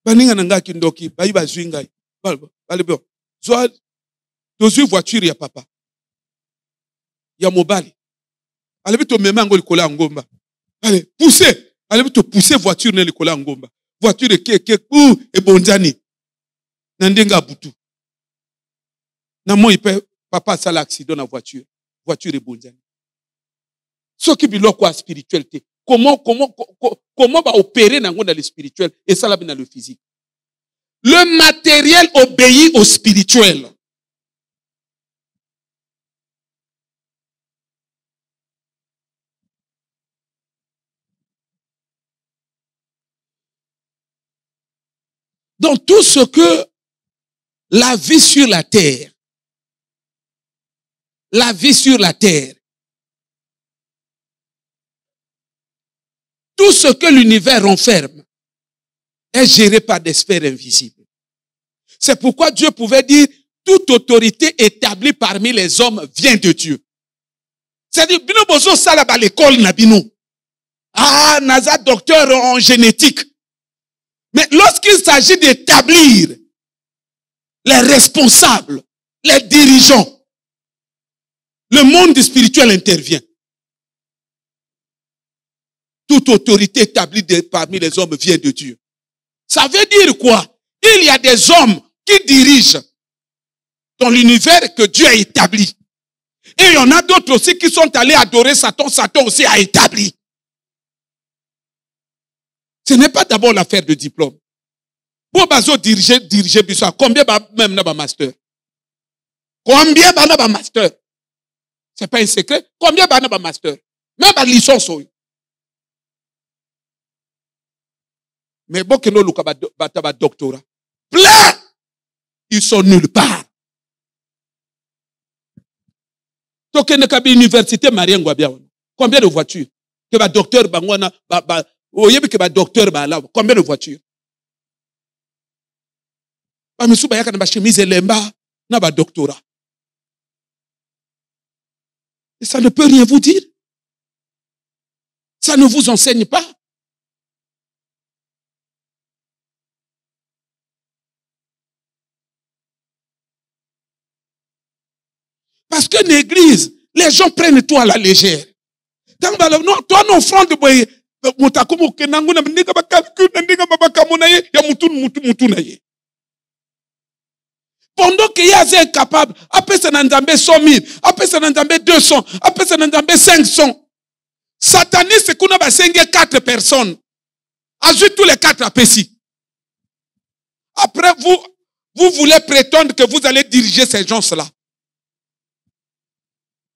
Baninga nanga kindoki, bayi bazwinga. Balebo. Soit, dozu voiture ya papa. Ya mobali. Allez to mema ngo likola ngomba. Allez, poussez. Allez to pousser voiture ne likola ngomba. Voiture ke et bonjani. Nandenga butu. Na mo ipe papa sala accident na voiture. Voiture et bonjani. Ce qui biloko a spiritualité. Comment va opérer dans le spirituel et ça là dans le physique. Le matériel obéit au spirituel. Donc tout ce que la vie sur la terre, tout ce que l'univers renferme est géré par des sphères invisibles. C'est pourquoi Dieu pouvait dire toute autorité établie parmi les hommes vient de Dieu. C'est-à-dire, bino bozo sala ba l'école na bino. Ah, naza docteur en génétique. Mais lorsqu'il s'agit d'établir les responsables, les dirigeants, le monde spirituel intervient. Toute autorité établie parmi les hommes vient de Dieu. Ça veut dire quoi? Il y a des hommes qui dirigent dans l'univers que Dieu a établi. Et il y en a d'autres aussi qui sont allés adorer Satan. Satan aussi a établi. Ce n'est pas d'abord l'affaire de diplôme. Pour bazo diriger biso, combien même n'a pas master? Combien n'a pas master? C'est pas un secret. Combien n'a pas master? Même pas licence. Mais bon que nous l'avons doctorat. Plein! Ils sont nulle part. Donc, il y a une université Marien Guabiaon. Combien de voitures? Que va docteur Bangwana, que va docteur Bala. Combien de voitures? Ba misu ba yaka na ba chemise lemba na ba doctorat. Et ça ne peut rien vous dire. Ça ne vous enseigne pas. Parce que l'église, les gens prennent tout à la légère. Toi, non, offrande, pendant qu'il y a des incapables, après ça n'a 100 000, après ça n'a 200, après ça n'a 500. Satanisme, c'est qu'on a 4 personnes. Ajoute tous les 4 appécis. Après, vous voulez prétendre que vous allez diriger ces gens-là.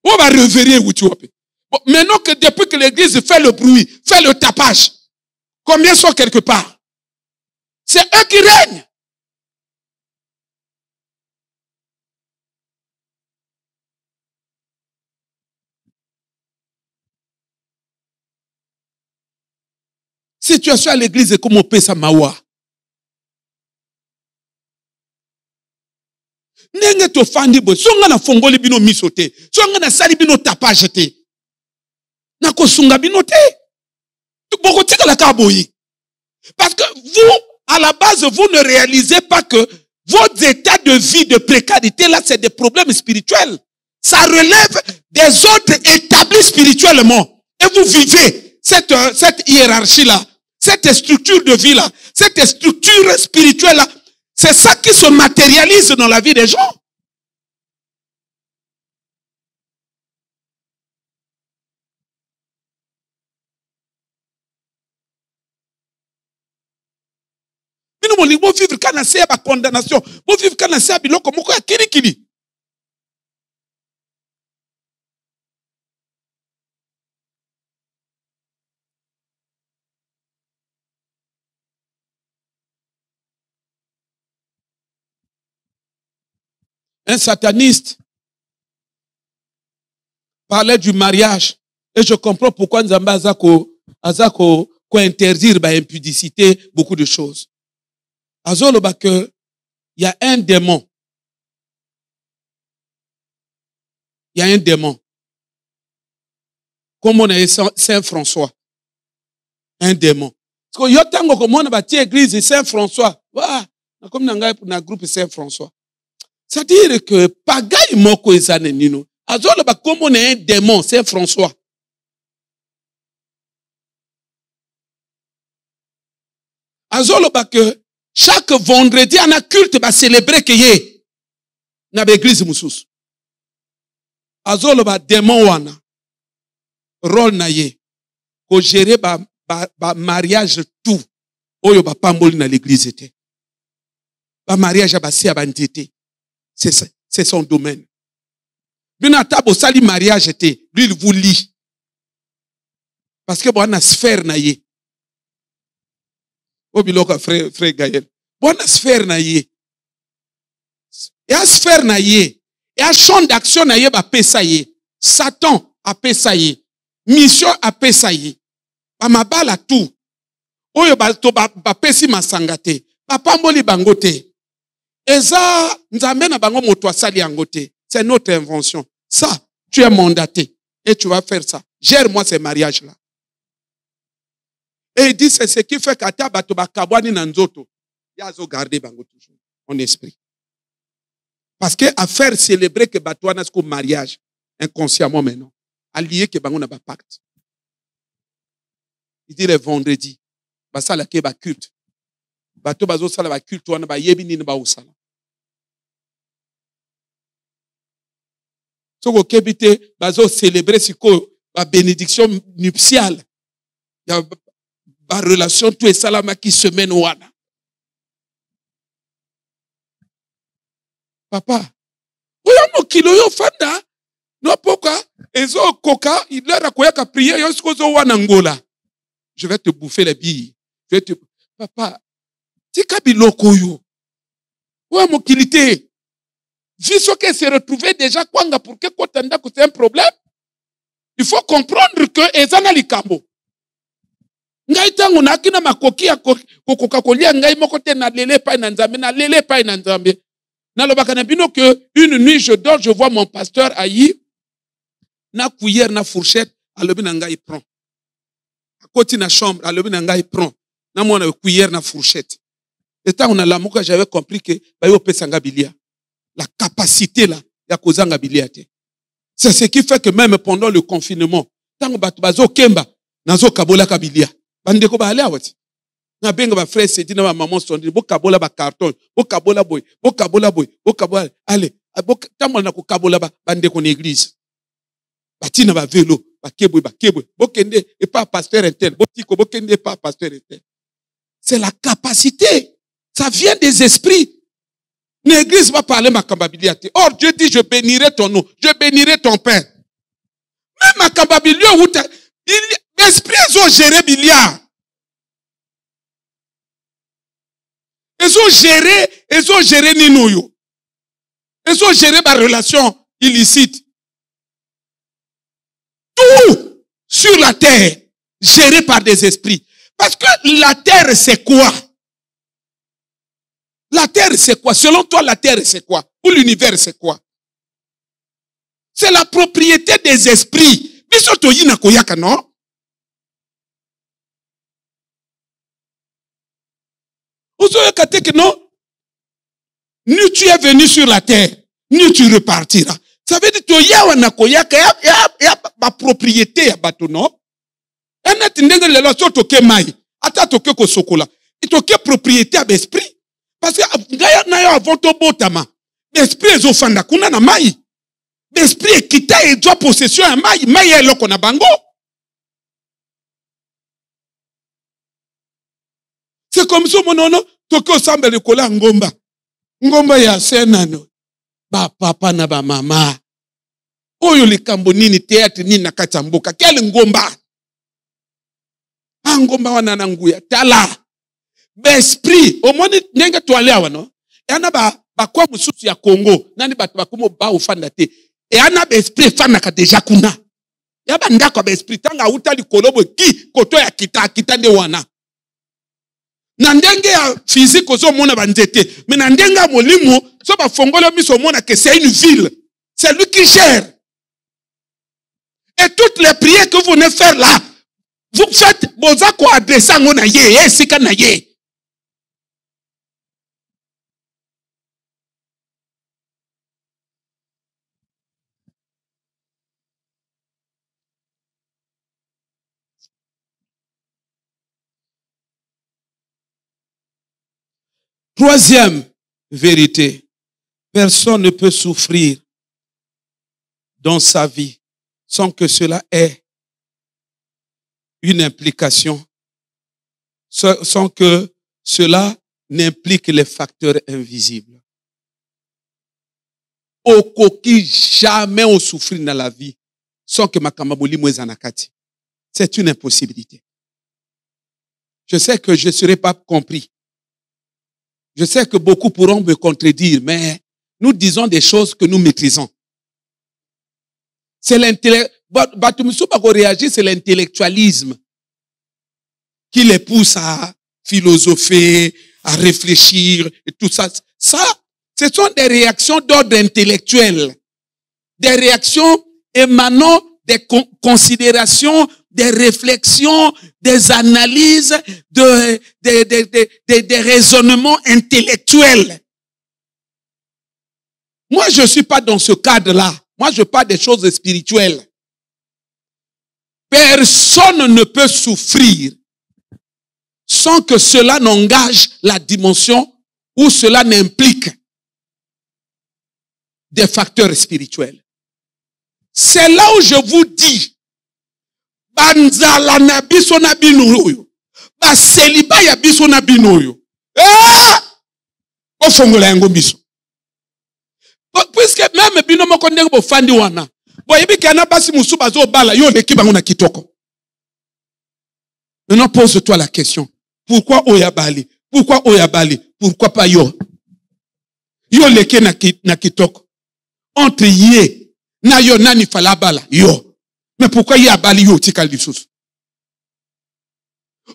On va révérer où tu es. Maintenant que depuis que l'église fait le bruit, fait le tapage, combien sont quelque part? C'est eux qui règnent. Situation à l'église est comme au Pesa Mawa. Nenge to fandi bo songa na fongoli bino misote songa na sali bino tapage te na ko sunga bino te boko tika la kaboyi parce que vous à la base vous ne réalisez pas que vos états de vie de précarité là c'est des problèmes spirituels, ça relève des ordres établis spirituellement et vous vivez cette hiérarchie là, cette structure de vie là, cette structure spirituelle là. C'est ça qui se matérialise dans la vie des gens. Vous vivre quand on a condamnation, vous vivre quand on a biloko moko ya kiri. Un sataniste parlait du mariage. Et je comprends pourquoi Nzamba azako interdire l'impudicité, beaucoup de choses. Azolo que il y a un démon. Il y a un démon. Comme on a Saint François. Un démon. Parce que yotango comme on a bâti l'église Saint François. Comme dans le groupe Saint-François. C'est-à-dire que Pagaï Moko Ezane Nino. Azolo ba comme on est un démon, Saint-François. Azolo ba que chaque vendredi, on a culte ba célébrer que yé. Na l'église Moussous. Azolo ba démon wana. Rôle na yé. Ko gérer ba mariage tout. Oyo ba pamboli na l'église était. Ba mariage ba si abandité. C'est son domaine. Binata bo sali mariage était. Lui il vous lit. Parce que bon na sphère na yé. Obiloka frère Gaël. Bon na sphère na yé. Et à sphère na yé. Et à champ d'action na yé ba pesa yé. Satan a pesa yé. Mission a pesa yé. Ba mabala tout. Oyo ba to ba pesi masangate. Ba pamboli bangote. Eza nzambe na bango moto asali angote. C'est notre invention. Ça, tu es mandaté. Et tu vas faire ça. Gère-moi ces mariages-là. Et il dit, c'est ce qui fait qu'ata bato ba kabwani na nzoto. Yazo garder bango toujours. En esprit. Parce que à faire célébrer que bato wana sko mariage. Inconsciemment maintenant. Allié que bango na ba pacte. Il dit le vendredi. Basala ke ba culte. Bato bazo sala ba culte wana ba yebi nini ba usala. Soko kebite bazo célébrer siko ba bénédiction nuptiale. Ya ba relation tout et salama qui se mène wana. Papa, oya mokilo yo fanda no poka ezo koka il leur a koya ka prier yo siko zo wana ngola. Je vais te bouffer les billes. Je vais te papa tika biloko yo. Oya mokilité. Viso que se retrouver déjà kwanga pour que kotanda ko c'est un problème. Il faut comprendre que ezana likambo. Ngai tangu na kina makoki ya kokoka kolia ngai moko te na lele pa na nzambe na lele pa na nzambe. Na lobaka na bino que une nuit je dors, je vois mon pasteur ayi na cuillère na fourchette alobi na ngai prend. À côté na chambre alobi na ngai prend. Na mona cuillère na fourchette. Et tant on a l'amour que j'avais compris que bayo pesanga bilia. La capacité là ya kozanga bilia te. C'est ce qui fait que même pendant le confinement, tant bato bazo kemba nazo kabola kabilia. Bandeko ba ale awati. Na benga ba frère Sedi na ba maman sondi bo kabola ba carton, bo kabola boy, bo kabola boy, bo kabola allez, tamol na ko kabola ba bandeko na église. Batina ba vélo, ba keboy, bo kende et pas pasteur interne, bo tiko bo kende pas pasteur interne. C'est la capacité. Ça vient des esprits. L'église va parler ma cambabilité. Or, Dieu dit, je bénirai ton nom, je bénirai ton père. Même ma cambabilité, l'esprit, ils ont géré Bilia. Ils ont géré Ninouyo. Ils ont géré ma relation illicite. Tout sur la terre, géré par des esprits. Parce que la terre, c'est quoi? La terre, c'est quoi? Selon toi, la terre, c'est quoi? Ou l'univers, c'est quoi? C'est la propriété des esprits. Bisoto yina koyaka, non? Non? Ni tu es venu sur la terre, ni tu repartiras. Ça veut dire que yawa na koyaka, ya ma propriété ya bato, non? En attendant le loso toke mai, ata toke ko sokola. Et toke propriété à l'esprit. Parce que ngaya na yo avant to botama. L'esprit ezofanda kuna na mai. L'esprit ekita et doit possession à mai, mai eloko na bango. C'est comme ça mon nono toko samba le kola ngomba. Ngomba ya senano. Ba papa na ba mama. Oyo likambo nini théâtre nini na katamboka. Quel ngomba? Ngomba wana na nguya tala. L'esprit, au moins nenga toale awano. Et ana ba kwa mususu ya Congo, nani ba bakumo ba ufanda te. Et ana ba esprit fana ka deja kuna. Ya ba ndako ba esprit tanga uta likolobo ki koto ya kita nde wana. Na ndenge ya physique ozo mona ba nzete, mais na ndenge ya molimo so ba fongolo miso mona que c'est une ville. C'est lui qui gère. Et toutes les prières que vous venez faire là, vous faites bozako adressa ngona ye, sika na ye. Troisième vérité, personne ne peut souffrir dans sa vie sans que cela ait une implication, sans que cela n'implique les facteurs invisibles. Okoki jamais on souffrir dans la vie sans que makamaboli mwezanakati. C'est une impossibilité. Je sais que je ne serai pas compris. Je sais que beaucoup pourront me contredire, mais nous disons des choses que nous maîtrisons. C'est l'intellectualisme qui les pousse à philosopher, à réfléchir et tout ça. Ça, ce sont des réactions d'ordre intellectuel. Des réactions émanant des considérations, des réflexions, des analyses, des raisonnements intellectuels. Moi, je ne suis pas dans ce cadre-là. Moi, je parle des choses spirituelles. Personne ne peut souffrir sans que cela n'engage la dimension ou cela n'implique des facteurs spirituels. C'est là où je vous dis, banzala na biso na bino oyo, ba celibat ya biso na bino oyo. Ofongola yango biso. Puisque même bino moko ndenge bo fandi wana, boyebi kana basi musu bazo bala yo leki bango na kitoko. Maintenant pose-toi la question. Pourquoi oyabali? Pourquoi oyabali? Pourquoi pas yo? Yo leki na kitoko. Entre ye na yo nani fala bala yo. Mais pourquoi y a bali yo tikal lisusu?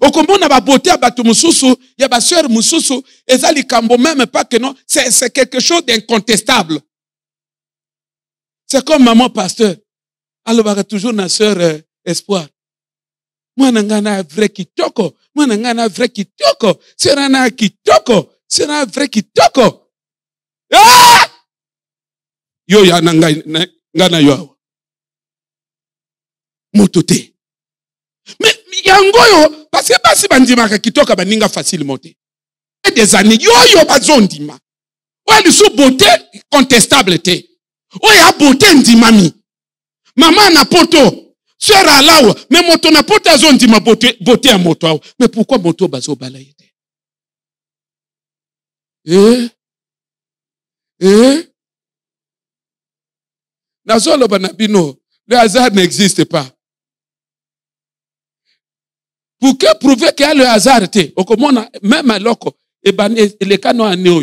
Okomona ba beauté a batu mususu, ya ba sœur mususu, ezali kambo même pas que non, c'est quelque chose d'incontestable. C'est comme maman pasteur. Alors toujours na sœur espoir. Moi nangana vrai kitoko, moi nangana vrai kitoko, sera na kitoko, sera vrai kitoko. Ah! Yo ya ngana yo. Motote. Mais yango yo parce que basi bandima ka kitoka baninga facilement. Et des années yo bazondima. Ouais, sous beauté contestable te. Ouais, a beauté ndimami. Maman na poto, sœur alawa, mais moto na poto azondima beauté à moto. Mais pourquoi moto bazo balayete? Nazolo banabino, le hasard n'existe pas. Pour que prouver qu'il y a le hasard, même à l'oko, et les canons à néo,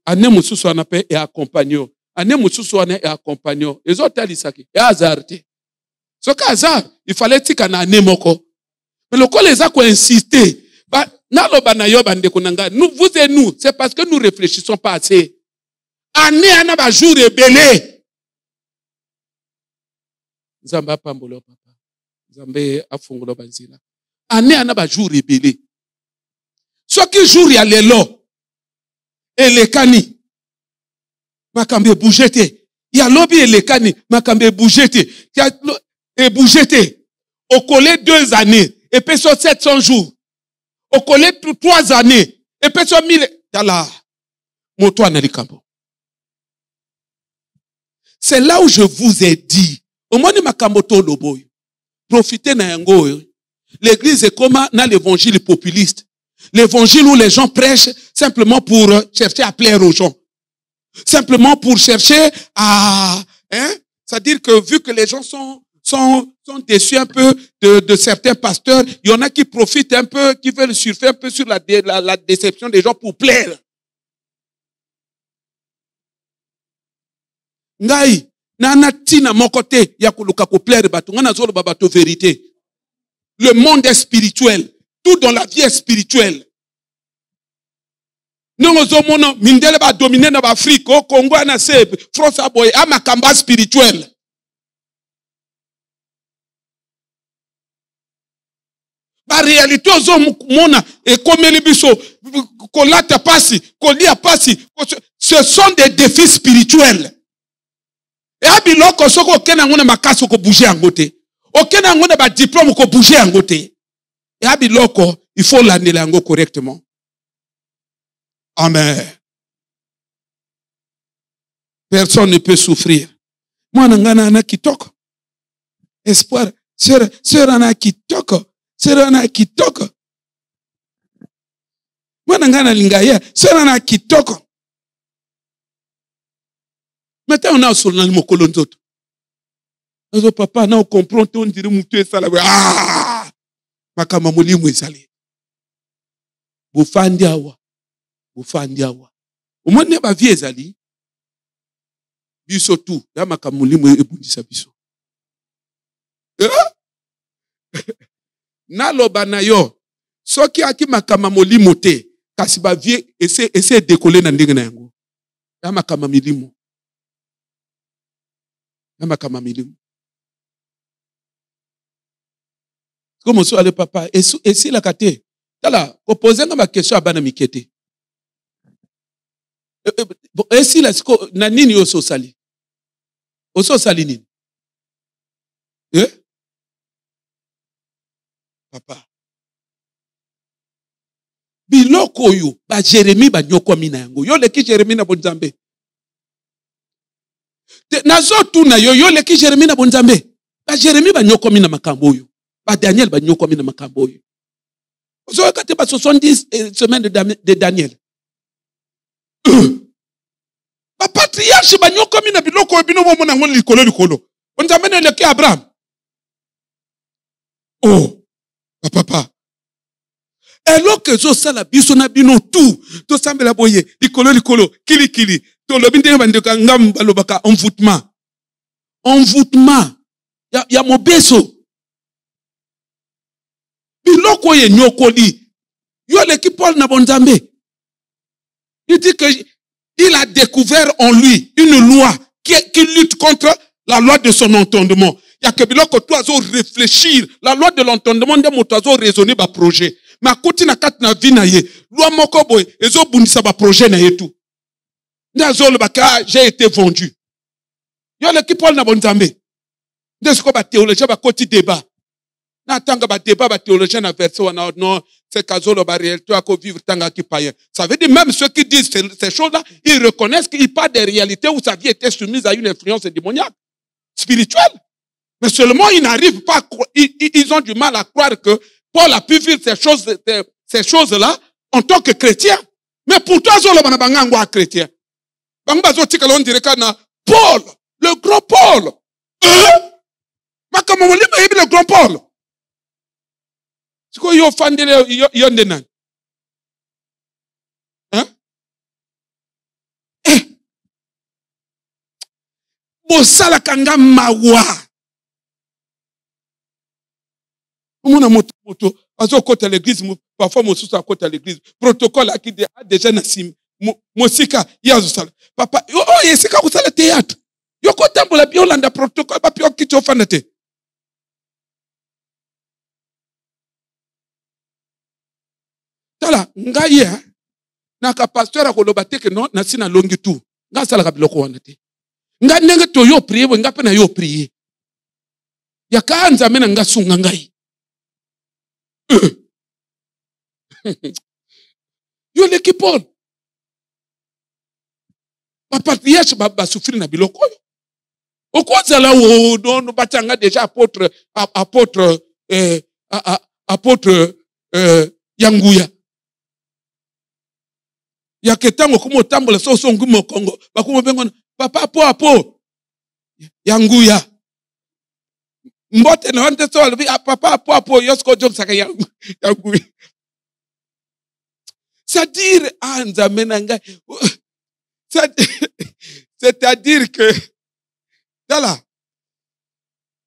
à Nemususu on appelle et accompagnant. À Nemususu on est accompagnant. Les autres alisaki, et hasard. Ce hasard, il fallait dire qu'on a Nemoko. Mais le cas les a insisté. Nous, vous et nous, c'est parce que nous réfléchissons pas assez. Année ana ba jour rebelle. Zamba pambolo papa. Zambe afungolo banzila. Année ana ba jour rebelle. Ce qui jour ya lelo. Et les kani. Makambe bougete. Ya lobby et les kani. Makambe bougete. Et bougete. Au collé 2 années. Et puis sur 700 jours. Au collé 3 années. Et puis sur 1000. Yala. Moto analikambo. C'est là où je vous ai dit. Au moins, makamboto loboy. Profitez na yango. L'église est comme dans l'évangile populiste. L'évangile où les gens prêchent simplement pour chercher à plaire aux gens. Simplement pour chercher à, c'est-à-dire que vu que les gens sont déçus un peu de certains pasteurs, il y en a qui profitent un peu, qui veulent surfer un peu sur la déception des gens pour plaire. Ngai, nana tina mon côté, yakuluka ko plaire batu, ngana zolo babato vérité. Le monde est spirituel. Tout dans la vie est spirituel. Nous avons mindele ba dominer na Afrique, au Congo na seb, France aboy, amakamba spirituel. Ba réalité ozo mona et comme les biso, kolata pasi, kolia pasi, ce sont des défis spirituels. Et abiloko soko kena ngone makaso ko bouger en côté. Okena ngone ba diplôme ko bouger en côté. Et abiloko, il faut l'annuler correctement. Amen. Personne ne peut souffrir. Moi, nangana na kitoko. Espoir. Sœur ana kitoko. Sœur ana kitoko. Moi, nangana lingaya. Sœur ana kitoko. Maintenant, on a sur le mot colonzoto. Nous, papa, nous comprenons, on dirait mouté ça là. Ah! Makama mulimu ezali. Bufandi awa. Bufandi awa. Omone ba vie ezali. Biso tout. Ya makama mulimu ebundisa biso. Naloba na yo. Soki aki makama mulimu te. Kasi ba vie essaie décoller na ndenge na yango. Ya makama milimu. Ya makama milimu. Comme so ale papa et si la kate tala ko poser ma question abana mikete et si la siko na nini oso sali nini papa biloko yo ba Jérémie ba nyoko mina yango yo leki Jérémie na bonzambe nazo tuna yo leki Jérémie na bonzambe ba Jérémie ba nyoko mina makambo yo ba Daniel ba nyoko mina makambo yo ozo kate ba 70 semaines de Daniel ba patriarche ba nyoko mina biloko bino mo na ngoli likolo bonzambe ne leki Abraham oh papa eloke zo sala biso na bino tout to sambela boye likolo kili to lobi ndenge bandeka ngamba lobaka envoûtement ya mobeso biloko ye nyokoli yo leki Paul na bonzambe il dit que il a découvert en lui une loi qui lutte contre la loi de son entendement. Il y a que biloko toi zo réfléchir la loi de l'entendement de moto zo raisonner ba projet mais koti na kat na vie na ye loi moko boy ezo bundisa ba projet na ye tout ndazo le baka j'ai été vendu yo leki Paul na bonzambe ndesko ba théologien ba koti débat na tanga ba débat ba théologien na verset wana non c'est kazolo ba réalité à vivre tanga ki païen. Ça veut dire même ceux qui disent ces choses-là, ils reconnaissent qu'il parle des réalités où sa vie était soumise à une influence démoniaque, spirituelle. Mais seulement ils n'arrivent pas à ils ont du mal à croire que Paul a pu vivre ces choses-là en tant que chrétien. Mais pourtant zolo bana bangangwa chrétien. Bangba zo tikalo on dirait kana Paul, le grand Paul. Makamomoli le grand Paul. C'est quoi yo fandele yo ndenan? Hein? Bosala kanga mawa. Omona moto azo côté l'église parfois mo sous à côté l'église protocole qui a déjà na sim mosika yazo sala papa oh yesika ko sala théâtre yo ko tambola bi olanda protocole ba pio ki to fanate tala ngai na ka pasteur akoloba te ke non na sina longi tout nga sala ka biloko wana te nga ndenge to yo prier nga pe na yo prier ya ka nzambe na nga sunga ngai yo leki Paul ba patriarche ba souffrir na biloko yo okozala o non batanga déjà apôtre yanguya ya ketango kumo tambola so ngumo Kongo bakumo bengo papa po yanguya mbote na wante so papa po yosko jok saka yanguya c'est-à-dire nzamenanga c'est-à-dire que dala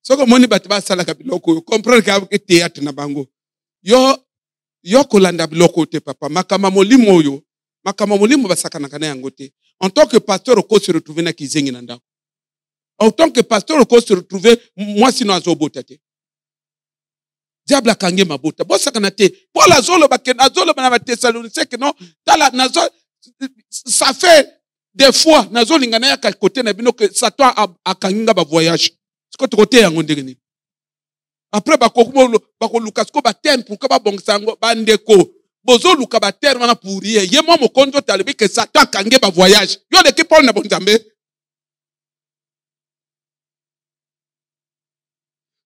soko moni batba sala ka biloko comprendre que théâtre na bango yo kolanda biloko te papa makama molimo yo makama molimo basakana kana yango te en tant que pasteur ko se retrouver na kizengi na ndako en tant que pasteur ko se retrouver moi sino azobota te diable kange mabota bosakana te pour la zolo na Thessaloniciens que non dala nazo ça fait des fois nazo lingana ya côté na bino que Satan a kanginga ba voyage siko to côté yango ndenge après bakoluka siko ba temple pour ka ba bongsango ba ndeko bozo luka ba terre wana pourri ye mo mokonzo talebi que Satan kange ba voyage yo de ki Paul na bonzambe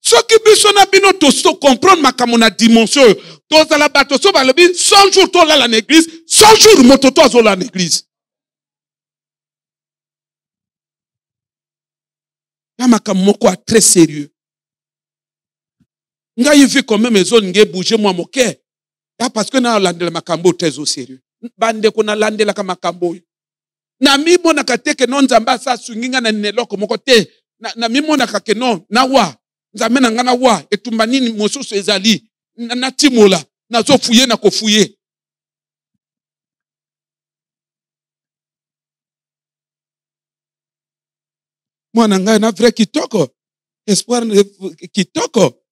soki biso na bino to comprendre makambo na dimension tozala bato so balobi 100 jours to la l'église 100 jours moto to azola na l'église ya makambo moko a très sérieux ngai vu quand même ezone nge bouger moi moke ya parce que na landela makambo très au sérieux bande ko na landela ka makambo na mimona kateke non nzamba sa sunginga na neloko moko te na mimona kake non na wa nzambe na ngana wa etumba nini mosusu ezali na timola na zo fuye na kofuye mwana ngai na vrai kitoko espoir kitoko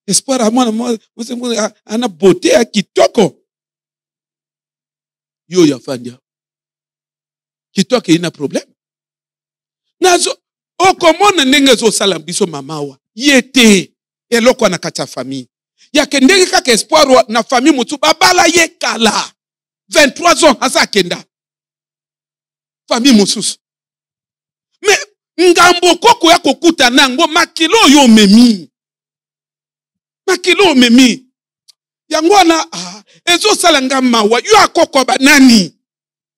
espoir mwana ana beauté ya kitoko yo ya fanya kitoko ina problème nazo okomona ndenge zo sala biso mamawa yete eloko na kata famille ya kendenge kaka espoir na famille mutu babala ye kala 23 ans asa kenda famille mususu mais ngambo koko ya kokuta nango makilo yo memi makilo memi yango na ezo sala ngamawa yo akoko banani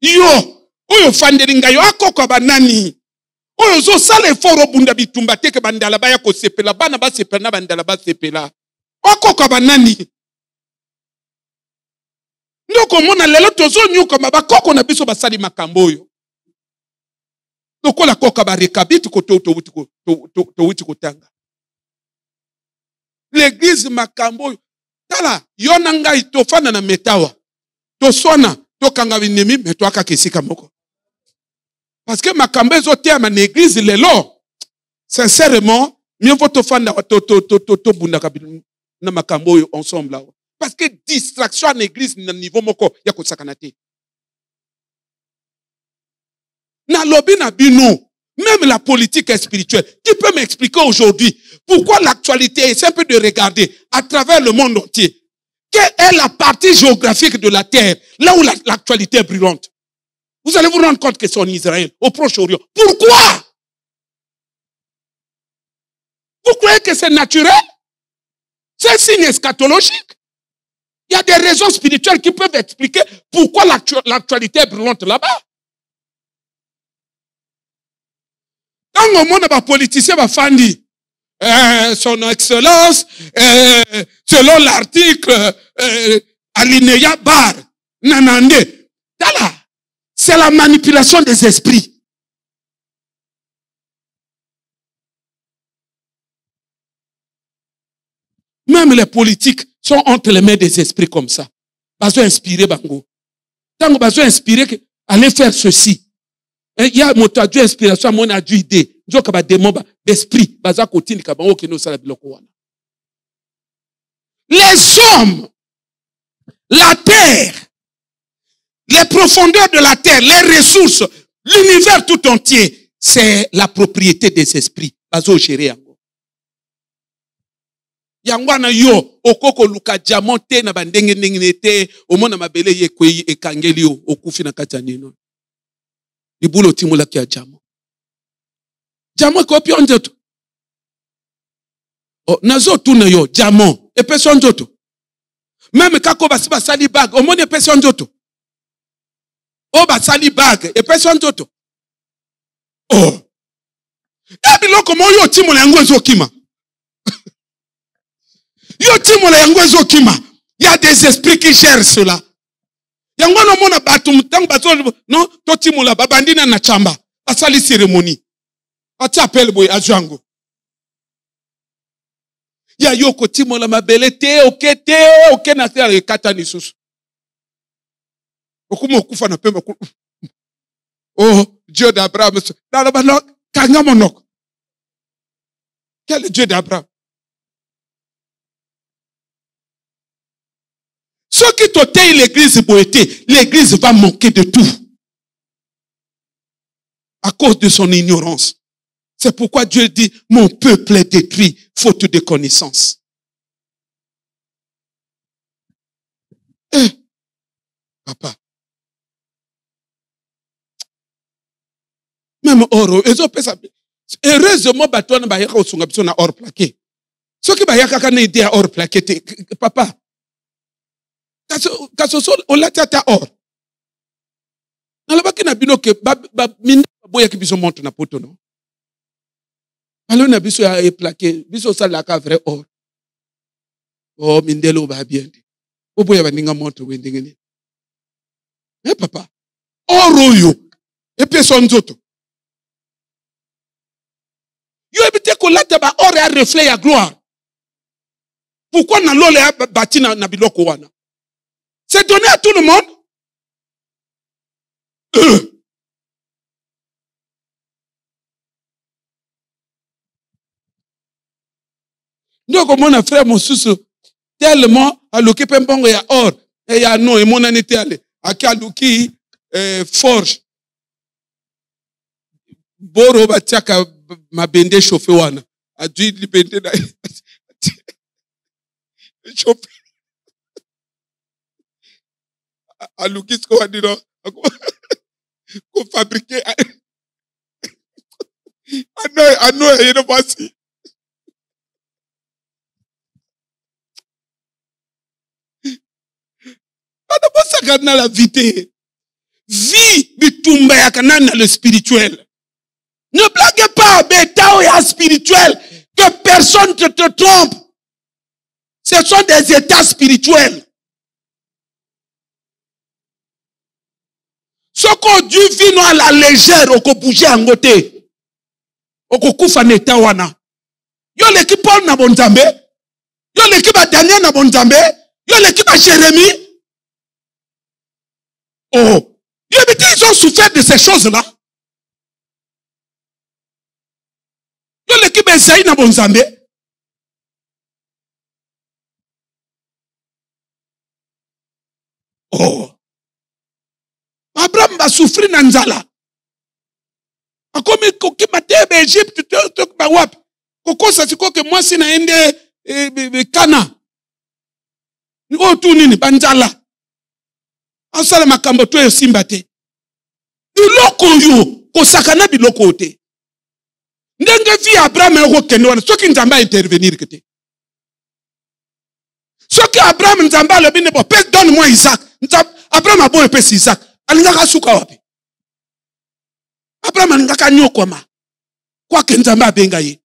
yo oyo fanderinga yo akoko banani oyo zo sala effort bunda bitumba teke bandala baya ko sepela bana ba sepela na bandala ba sepela akoko banani ndoko mona lelo tozo nyuka mabakoko na biso basali makambo oyo lokola koka ba rekabiti ko to wuti kotanga l'église makambo tala yona ngai tofana na metawa tosona tokanga binemi meto aka kesika moko parce que makambo ezotema na église lelo sincèrement mieux vaut tofanda to bundaka na makambo oyo ensemble là parce que distraction en église na niveau moko ya kosakana te na lobi na bino même la politique spirituelle. Qui peut m'expliquer aujourd'hui pourquoi l'actualité est simple de regarder à travers le monde entier? Quelle est la partie géographique de la terre, là où l'actualité est brûlante? Vous allez vous rendre compte que c'est en Israël, au Proche-Orient. Pourquoi? Vous croyez que c'est naturel? C'est un signe eschatologique. Il y a des raisons spirituelles qui peuvent expliquer pourquoi l'actualité est brûlante là-bas. Quand on monde a politicien va fandi, son excellence, selon l'article alinéa bar, nanande, c'est la manipulation des esprits. Même les politiques sont entre les mains des esprits comme ça. Ils ont inspiré Bango. Tant qu'ils ont inspiré, allez faire ceci. Il y a mon Dieu inspiration, mon Dieu idée. Dieu qui a des mots d'esprit. Les hommes, la terre, les profondeurs de la terre, les ressources, l'univers tout entier, c'est la propriété des esprits. Bazo géré yango. Yangwana yo okoko luka diamonte na bandenge ndenge omona mabele ye kwei ekangeli yo okufi na kati ya nino. Ibulo timula kia jamo. Jamo ko pio njoto. Oh, nazo tuna yo jamo epeso njoto. Même kako basiba sali bag omoni epeso njoto. O basali bag epeso njoto. Oh. Ebiloko mo yo timula yango ezokima. Yo timula yango ezokima. Il y a des esprits qui gèrent cela. Yango no mona batum tang bato no to timula babandina na chamba asali cérémonie ati appel boy ajango ya yoko timula mabele te oke na tere kata ni susu okumo kufa na pemba oh Dieu d'Abraham dans le ballon kanga monok quel Dieu d'Abraham. Ceux qui t'ôtent l'église boété, l'église va manquer de tout. À cause de son ignorance. C'est pourquoi Dieu dit, mon peuple est détruit, faute de connaissance. Et même or ezopesa heureusement bato wana bayaka kosunga biso na or plaqué soki bayaka na idée ya or plaqué te papa kaso olati ata or nalobaki na bino ke minde baboyaki biso montre na poto no alo na biso ya plaqué biso osalaka vrai or mindelo ba bien te oboya baninga montre we ndenge nini papa or oyo epesa nzoto yo ebite kolata ba or ya reflet ya gloire. Pourquoi na lole ya bati na biloko wana? C'est donné à tout le monde. Donc mon frère mosusu tellement aloki pembongo ya or et ya no et mon anité ale akaluki forge boro batiaka mabende chauffé wana adui libende na chauffé aluki sko wadino ko fabriquer ano yeno basi pas de la vie. Vie bitumba ya kanana le spirituel. Ne blague pas, bétao ya spirituel, que personne ne te trompe. Ce sont des états spirituels. Ce qu'on dit vino à la légère, oko bouger en côté. Oko kufa neta wana. Yo l'équipe Paul na bonzambe. Yo l'équipe Daniel na bonzambe. Yo l'équipe Jérémie. Oh. Ils ont souffert de ces choses-là. Yo l'équipe Esaïe na bonzambe. Oh. Abraham va souffrir na nzala. Akomi koki matebe Egypte tok ba wap. Koko sa siko ke moi si na ende kana. Ni otu nini banzala. Asala makambo to simba te. Biloko yo kosakana biloko te. Ndenge vi Abraham eko kende wana soki nzamba intervenir kete. Soki Abraham nzamba le bine bo pe donne-moi Isaac. Abraham a bon epesi Isaac. Alingaka suka wapi? Abraham alingaka nyokoma. Kwa ke nzamba abenga ye.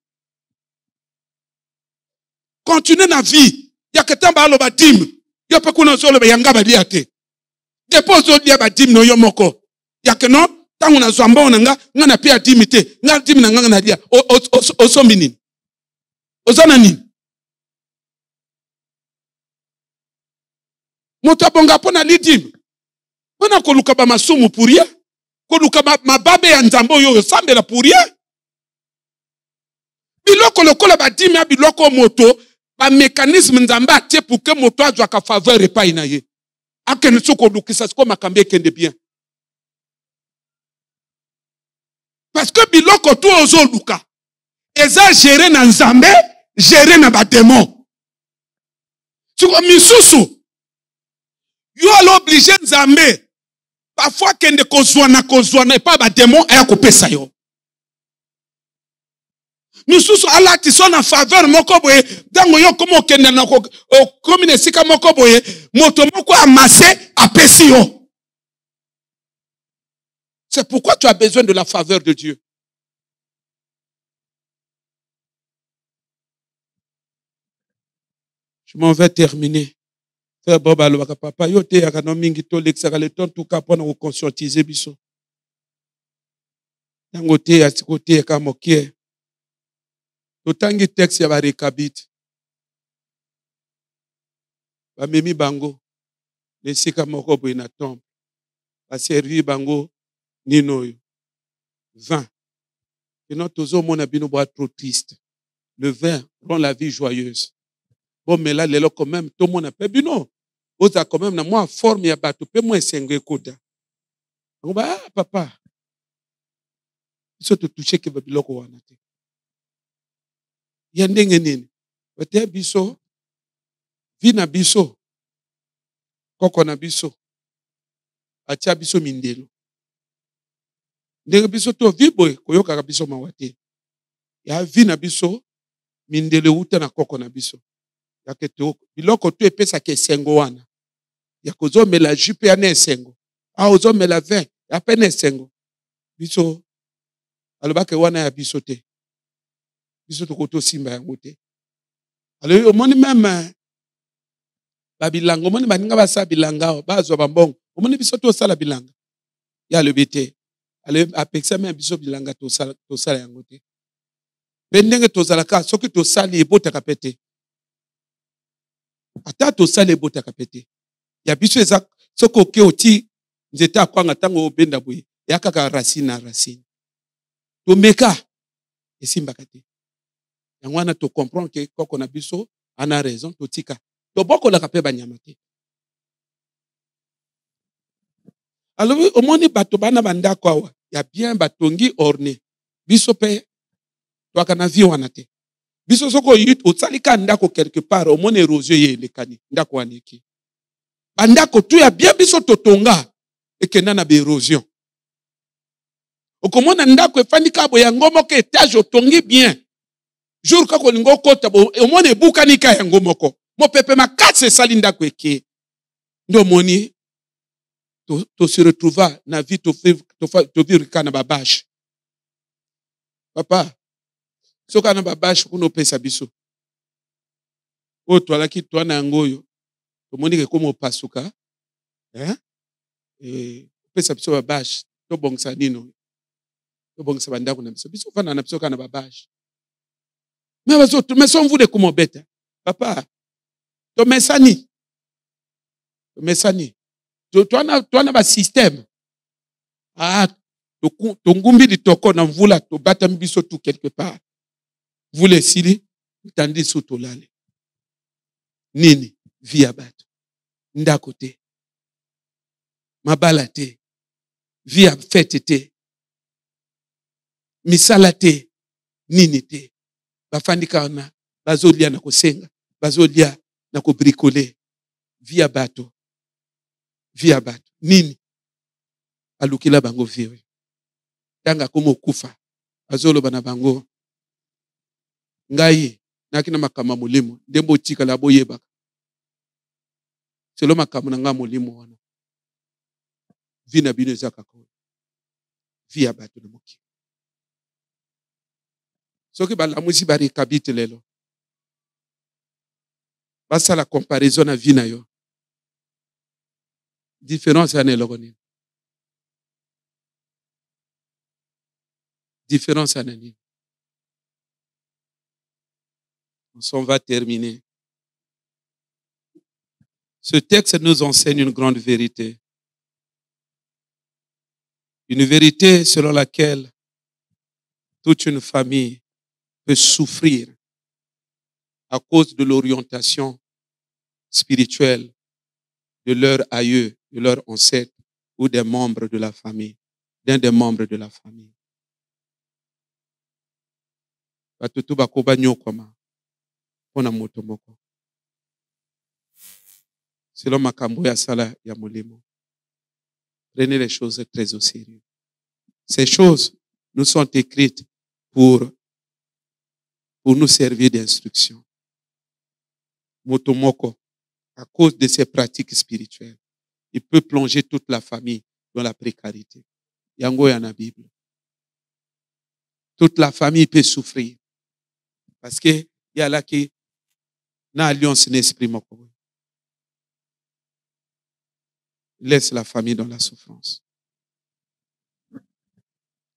Continue na vie. Ya ketamba aloba dim. Yo pe kuna solo be yanga ba dia te. Depose odia ba dim no yo moko. Ya ke no tangu na zwamba na nga na pia dim te. Nga dim na nga na dia. Oso minini. Ozana nini? Moto abonga pona li dim. Pona koluka ba masumu puria. Koluka mababe ya nzambo yo sambela puria. Biloko lokola ba dim ya biloko moto. Ba mécanisme nzamba te pour que moto azwa ka faveur epai na ye. Akene soko lukisa siko makambe kende bien. Parce que biloko to ozo luka. Eza géré na nzambe, géré na ba démon. Siko misusu. Yo alo obligé nzambe. Parfois kende kozwana et pas ba démon aya kopesa yo. Misusu alati son en faveur moko boye dango yo komo kende na komine sika moko boye moto moko amassé apesi yo. C'est pourquoi tu as besoin de la faveur de Dieu. Je m'en vais terminer. Frère Bob alobaka papa yo te yaka no mingi to lexaka le temps tout cas pour nous conscientiser biso. Dango te ya sikote yaka mokie. Totangi texte ya ba rekabit. Ba memi bango. Lesika moko boye na tombe. Ba servi bango ninoyo. 20. Et notre zomona bino boa trop triste. Le vin rend la vie joyeuse. Bon, mais là, les quand même, tout le monde a fait bino. Vous avez quand même, na moi, forme ya bateau, peu moins sengwe koda. On va, ah, papa. Il faut te toucher que babiloko wanate. Yandenge nini. Wate biso. Vina biso. Koko na biso. Atia biso mindelo. ndenge biso to viboye koyoka biso mawa te. Ya vi na biso mindele uta na koko na biso. Ya ke to biloko to epesaka esengo wana. Ya kozomela jus pe ya na esengo. Ozomela vin ya pe na esengo. Biso alobake wana ya biso te. Biso tokoto simba yango te. Alors omoni même babilanga omoni baninga basa bilanga bazwa bambongo. Omoni biso to sala bilanga. Ya alobi te. Ale apekisa me biso bilanga to sala yango te. Pe ndenge tozalaka soki tosali ebotaka pe te. Ata tosali ebotaka pe te. Ya biso eza soki oke oti nzete akwanga ntango obenda boye ya kaka racine na racine. Tomeka esimbaka te. Yango wana to comprendre ke koko na biso ana raison totika. Tobokolaka pe banyama te. Alors omoni bato bana bandako awa ya bien batongi orné. Biso pe toaka na vie wana te. Biso soko yut osalika ndako quelque part omoni érosion ye elekani ndako wana eki. Bandako tu ya bien biso totonga ekenda na érosion. Okomona ndako efandika bo ya ngoma ko étage otongi bien. Jour kako lingo kota bo omoni ebukani ka ya ngoma ko. Mo pepe makatse sali ndako eke. Ndo moni to se retrouva na vie to vivre kana babash. Papa soka na babash kuno pesa biso. O to alaki to na ngoyo. To moni ke komo pasuka. Pesa biso babash to bongsa nino. To bongsa bandako na biso. Biso fana na biso kana babash. Mais baso to meson vous de komo beta. Papa to mesani. To mesani. Toana ba système. To ngumbi di toko na mvula to bata mbiso tout quelque part. Vule sili tandi sou to lale. Nini via bato. Ndako te. Mabala te. Via fete te. Misala te. Nini te. Bafandika wana bazolia na kosenga. Bazolia na kobrikole. Via bato. Via bato. Nini? Alukila bango viwe. Tanga komo kufa. Azolo bana bango. Ngai. Nakina makama mulimo. Dembo tika la boyebaka. Selo makama nga mulimo wana. Vina bino ezaka ko. Via bato na moki. Soki balamusi bari kabite lelo. Basa la comparaison na vina yo. Différence à Nelogoni. Différence à Nani. On va terminer. Ce texte nous enseigne une grande vérité. Une vérité selon laquelle toute une famille peut souffrir à cause de l'orientation spirituelle de leur aïeux, de leur ancêtre ou des membres de la famille, d'un des membres de la famille. Batutu bakoba nyokoma pona moto moko. Selon makambo ya sala ya molimo. Prenez les choses très au sérieux. Ces choses nous sont écrites pour nous servir d'instruction. Moto moko, à cause de ses pratiques spirituelles, il peut plonger toute la famille dans la précarité. Yango ya na Bible. Toute la famille peut souffrir. Parce que y a là qui na alliance n'esprit moko. Laisse la famille dans la souffrance.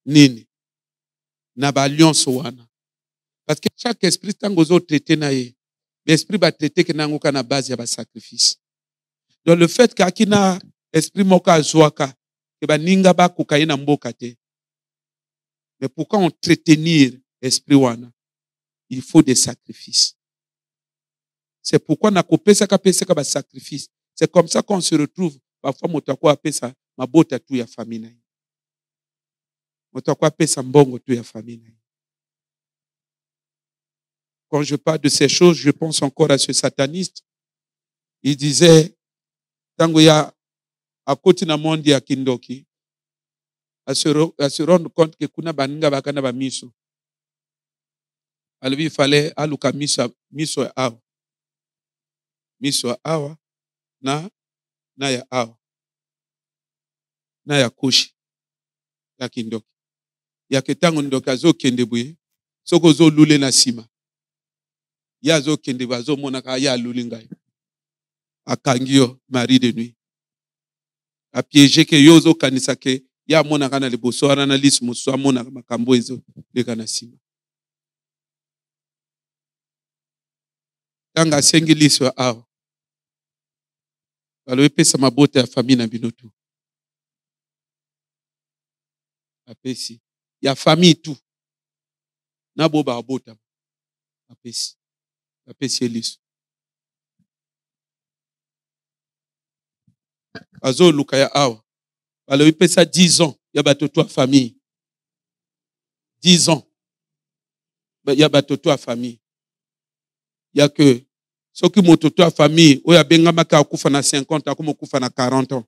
Nini. Na ba alliance wana. Parce que chaque esprit tango zo traité na ye. L'esprit va traiter que nango kana base ya ba sacrifice. Donc le fait qu'akina esprit moka zoaka que ba ninga ba kokaina mboka te. Mais pourquoi entretenir esprit wana? Il faut des sacrifices. C'est pourquoi na kopesa ka pesa ka ba sacrifice. C'est comme ça qu'on se retrouve parfois motakwa pesa mabota tu ya famille na. Motakwa pesa mbongo tu ya famille na. Quand je parle de ces choses, je pense encore à ce sataniste. Il disait, tango ya akoti na mondi ya kindoki, à se rendre compte que kuna baninga bakana ba miso. Alors il fallait aluka miso awa. Miso awa na ya awa. Na ya koshi. Ya kindoki. Ya ketango ndoki azo kende buye. Soko zo lule na sima. Ya zo kende buye azo monaka ya luli ngai. Akangio mari de nuit. A piégé que yozo kanisa ke ya monaka na liboso wana na lisu muso monaka makambo ezo leka na sima. Tanga sengi lisu awa. Balo epesa mabote ya famille na binotu. Apesi. Ya famille tout. Na boba abota. Apesi. Apesi lisu. Azo luka ya awa. Balo epesa 10 ans ya batoto ya famille. 10 ans. Ya batoto ya famille. Ya que soki mototo ya famille oya benga maka akufa na 50 akumo kufa na 40 ans.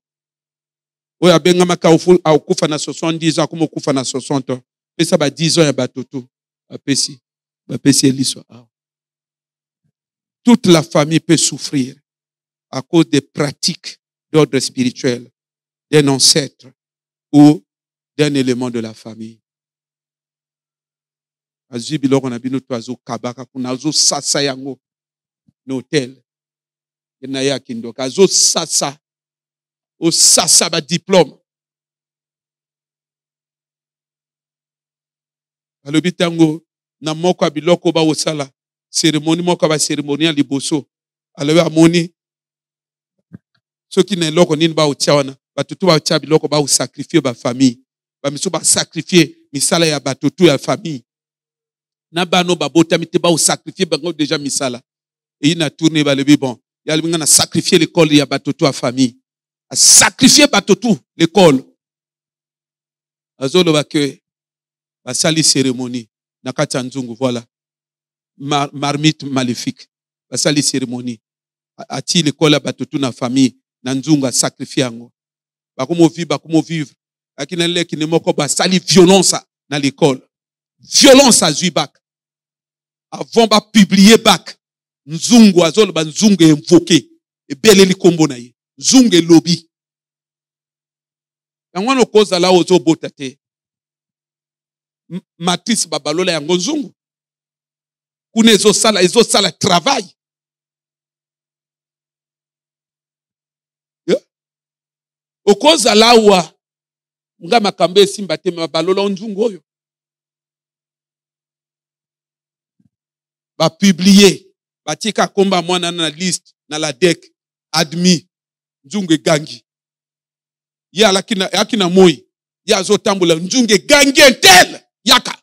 Oya benga maka akufa na 70 ans akumo kufa na 60 ans. Pesa ba 10 ans ya batoto. Apesi. Bapesi eliso awa. Toute la famille peut souffrir à cause des pratiques d'ordre spirituel d'un ancêtre ou d'un élément de la famille. Azu biloko na bino to azu kabaka kuna azu sasa yango no hotel. Na ya kindoka azu sasa o sasa ba diplôme. Alobi tango na moko biloko ba osala cérémonie moko ba cérémonie liboso. Alobi amoni soki na eloko nini ba otia wana batutu ba otia biloko ba sacrifier ba famille. Ba miso ba sacrifier misala ya batutu ya famille. Na bano babota mite ba sacrifier bango déjà misala. Et il a tourné ba lebi bon. Ya lebinga na sacrifier l'école ya batutu ya famille. A sacrifier batutu l'école. Azolo ba ke ba sali cérémonie na kati nzungu voilà. Marmite maléfique. Ba sali cérémonie. Ati l'école ya batutu na famille na nzungu a sacrifier yango. Ba komo vivre. Akina leki ne moko ba sali violence na l'école. Violence à Zuibak. Avant ba publier bac. Nzungu azolo ba nzungu invoqué. E beleli kombo na ye. Nzungu lobby. Yango no koza la ozo botate. Matrice babalola yango nzungu. Kuna ezo sala travail. Yeah. Okoza la wa nga makambe simba te babalola nzungu oyo. Ba publier batika komba mwana na liste na la DEC admis nzungu gangi ya lakina yakina moi ya zo tambula nzungu gangi tel yaka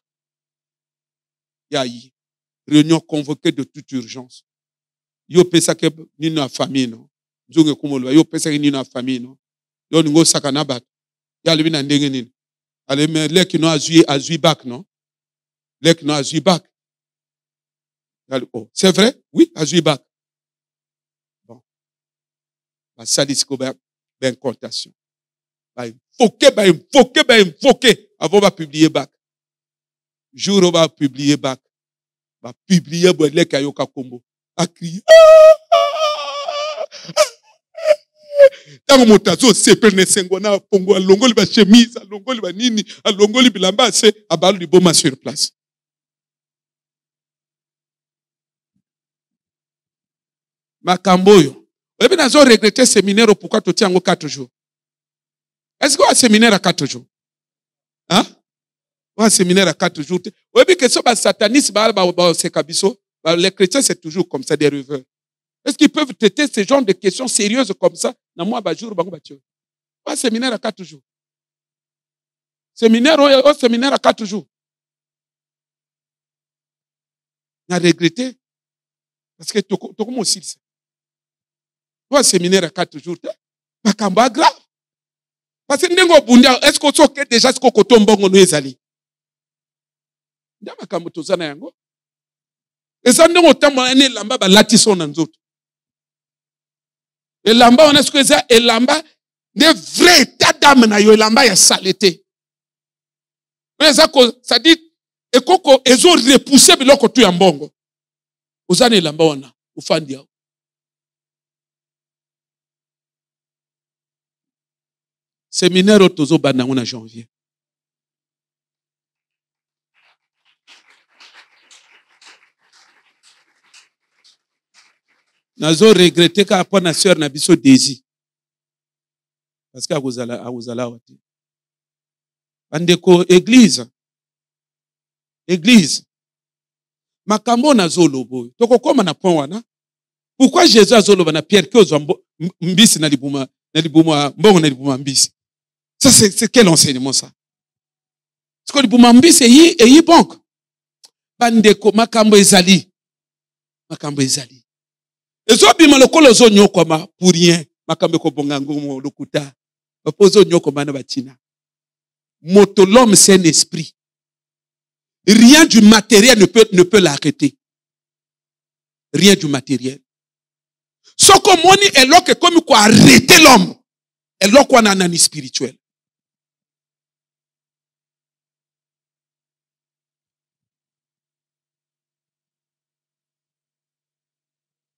ya yi réunion convoquée de toute urgence yo pesa ke nini na famille no nzungu kumolwa yo pesa ke nini na famille no yo ningo saka na bat ya lebi na ndenge nini ale me leki no azui bac no leki no azui bac. Oh, c'est vrai? Oui, à Zuibak. Bon. La salisco ben contation. Invoquer avant de publier bac. Jour où va publier bac. Va publier le kayoka combo. A crier. Tango motazo sepe ne sengona pongo alongoli ba chemise, alongoli ba nini, alongoli bilamba se abalu di boma sur place. Makamboyo. Vous avez regretté ce séminaire pourquoi tu tiens 4 jours. Est-ce qu'il y a un séminaire à 4 jours? Hein? Un séminaire à 4 jours. Vous avez que ce satanisme, les chrétiens, c'est toujours comme ça, des rêveurs. Est-ce qu'ils peuvent traiter ce genre de questions sérieuses comme ça? Un séminaire à 4 jours. Séminaire à 4 jours. On a regretté. Parce que tu as aussi ça. Un séminaire à 4 jours. C'est grave. Parce que est-ce que tu as déjà ce que tu as dit? Et ça, nous avons lamba latison dans autres. Et lamba, on a ce que ça, et lamba, des vrais états d'âme na yo lamba ya saleté. Ça dit, ekoko ezo repousser biloko tu ya mbongo. Ozana elamba wana, ufandi yao. Séminaire tozo banango na janvier. Nazo regretter ka apona na sœur na biso Daisy. Parce que akuzala wate. Bandeko église. Église. Makambo na zolobo. Toko koma na point wana. Pourquoi Jésus a zoloba na Pierre ko zombo mbisi na libuma mbongo na libuma mbisi. Ça c'est quel enseignement ça? Parce que libuma mbisi yi banque. Bandeko makambo ezali. Makambo ezali. Ezo bima lokolo zo nyokoma pour rien. Makambo ko bonga ngomo lokuta. Bapozo nyokoma na batina. Moto l'homme c'est un esprit. Rien du matériel ne peut l'arrêter. Rien du matériel. Ce que moni est là que comme quoi arrêter l'homme. Est là qu'on a un ani spirituel.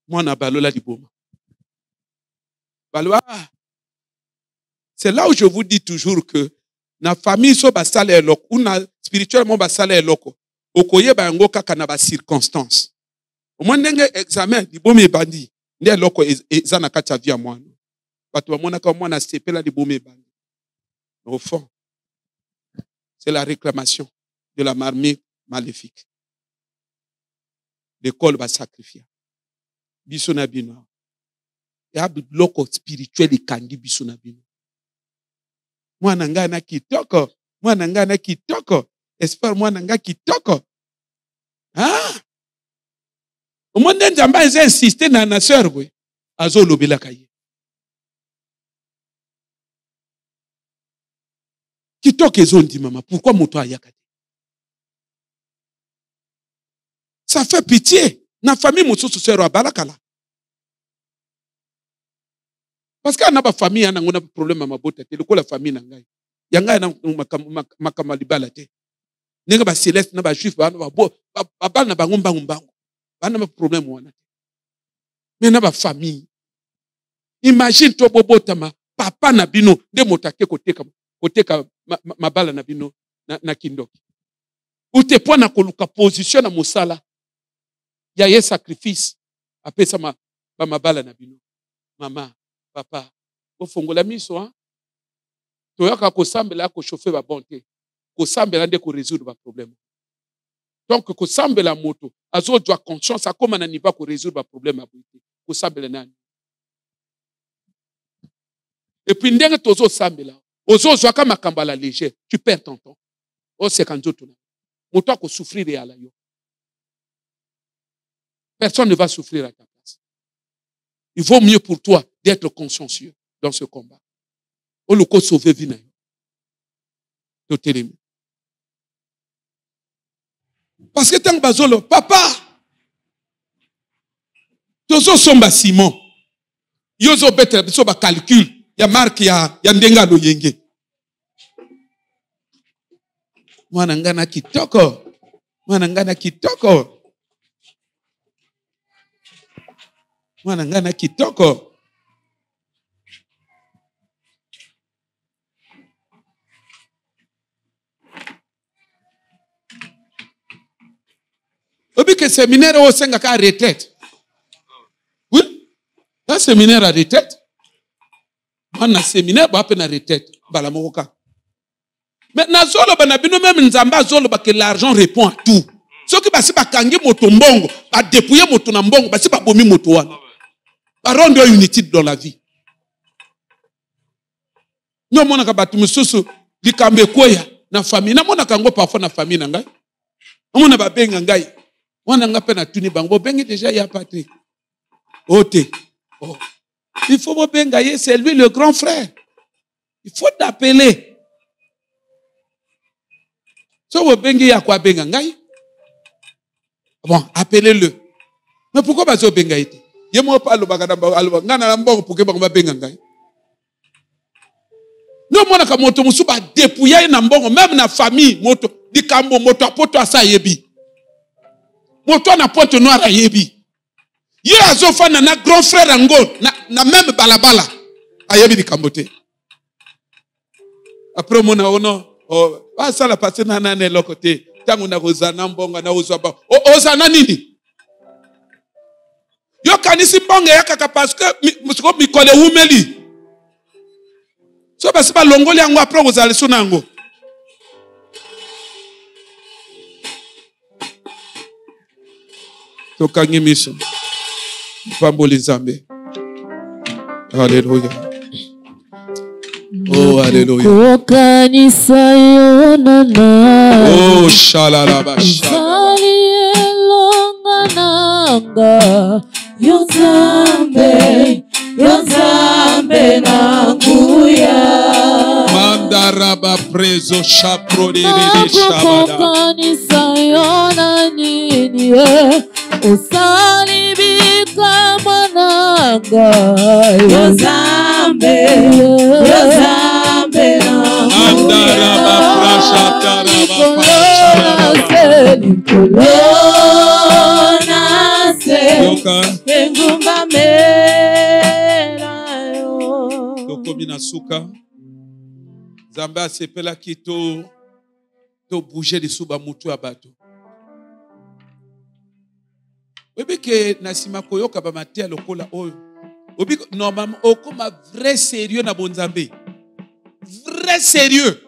Moi na balola liboma. Baloa. C'est là où je vous dis toujours que na famille so ba sala eloko ou na spirituellement ba sala eloko okoye ba ngo kaka na ba circonstance au moins ndenge examen libomi bandi ndi eloko eza na kati ya vie ya mwana bato ba mona ka mwana sepela libomi bandi au fond c'est la réclamation de la marmite maléfique l'école va sacrifier biso na bino ya loko spirituel ikandi biso na bino. Mwana nga na kitoko. Mwana nga na kitoko. Espoir mwana nga kitoko. Ah! Au moins nzamba eza insister na sœur boy. Azo lobela kaye. Kitoko ezo ndi mama. Pourquoi moto ayaka? Ça fait pitié. Na famille mosusu sœur abalakala. Parce que na famille ana ngona problème ma mabota te lokola famille na ngai yanga na makama libala te nenga ba céleste na ba juif ba ba na bango mbango bana ba problème wana te mais na ba famille imagine to bobota papa na bino de motake koteka mabala na bino na kindoki ute pona koluka position na mosala ya ye sacrifice apesa ba mabala na bino mama papa, au fond la miso, hein? Tu as qu'à sambela ko chauffer ba bonté, ko sambela nde ko résoudre ba problème. Donc ko sambela moto, azo doit conscience à comment nani ba ko résoudre ba problème à bonté, ko sambela nani. Et puis ndenge tozo sambela, ozo zo ka makambala léger, tu perds ton temps. O c'est quand tu na. Moto ko souffrir ya la yo. Personne ne va souffrir à ta place. Il vaut mieux pour toi d'être consciencieux dans ce combat. On le sauver vina. Parce que tant bazolo, papa, tozo somba Simon, yozo betre so ba calcul, ya marque ya ndenga lo yenge. Mwana ngana kitoko, mwana ngana kitoko. Mwana ngana kitoko. Obi que séminaire au senga ka retraite. Oui. Un séminaire à retraite. On a séminaire ba pe na retraite bala mokoka. Mais na zolo ba na bino même nzamba zolo ba que l'argent répond à tout. Ce qui basi ba kangi moto mbongo, ba dépouiller moto na mbongo, basi ba bomi moto wana. Ba rendre unité dans la vie. Non mona ka batu mususu likambe koya na famille. Na mona kango parfois na famille na ngai. Mona ba benga ngai. Mwana nga pe na tuni bango bengi déjà ya patrie. Ote. Oh. Il faut bo benga ye, c'est lui le grand frère. Il faut t'appeler. So bo bengi ya kwa benga ngai. Bon, appelez-le. Mais pourquoi bazo benga ite? Ye mo pa lo bagada ngana na mbongo pour que ba benga ngai. No mona ka moto musu ba dépouiller na mbongo même na famille moto dikambo moto apoto asa yebi. Moto na pointe noire yebi. Ye azofana na grand frère ango na même balabala ayebi dikambo te. Après mona ono ça la passer na nane lokote tangu na kozana mbongo na uzwa ozana nini? Yo kanisi mbongo yakaka parce que musiko mikole umeli. So basi ba longoli yango après kozala sona yango. Tokangi miso. Pamboli Nzambe. Alléluia. Oh, alléluia. Oh, shalalaba, Mandaraba preso shapro de shabada. Tokomina suka Zamba sepela kito to bouger de suba mutu abato. Obi ke nasima koyoka ba matia lokola oyo. Obi normalement okoma vrai sérieux na bonzambe. Vrai sérieux.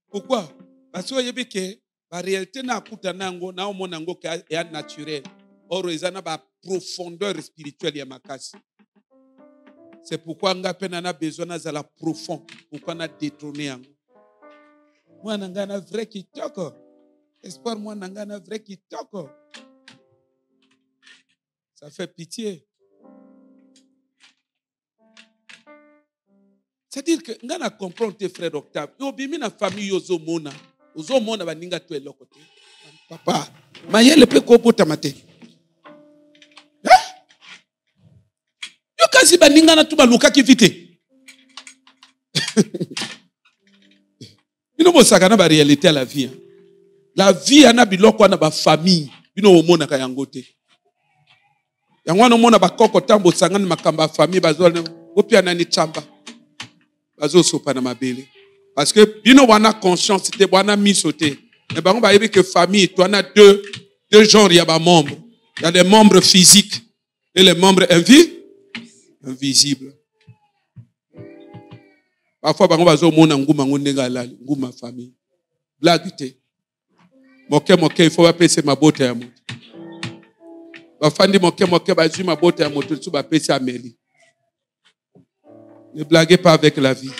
Pourquoi? Parce que oyebi ke la réalité na akuta nango na omona ngo ke ya naturel. Or ezana ba profondeur spirituelle ya makasi. C'est pourquoi nga pena na besoin na zala profond. Pourquoi na détrôner yango. Moi nanga na vrai kitoko. Espoir moi nanga na vrai kitoko. Ça fait pitié. C'est-à-dire que nga na comprendre tes frères Octave. Yo bimi na famille yozo mona. Ozo mona baninga to eloko te. Papa, mayele pe ko bota mate. Yo kasi baninga na tuba luka ki vite. Bino mo sakana ba réalité à la vie. La vie ana biloko na ba famille. Bino omona ka yango te. Yango no mona ba koko tambo sangana makamba famille bazole opia na ni chamba. Bazo sopa na mabele. Parce que bino wana conscience c'était wana misoté. Et ben on va dire que famille toi on a deux genres il y a ba membres. Il y a les membres physiques et les membres invisibles. Parfois bango bazo mona nguma ngondenga lali nguma famille. Blague te. Moke il faut pas passer ma botte ya moto. Bafandi moke bazui ma botte ya moto tu ba passer ameli. Ne blaguez pas avec la vie.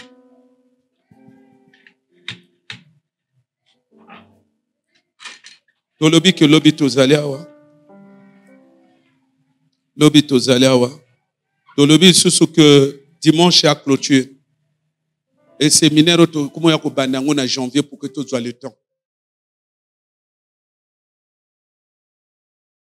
Tolobi que lobi tozali awa. Lobi tozali awa. Tolobi susu que dimanche à clôture. Et séminaire comment ya ko bandango na janvier pour que tu aies le temps.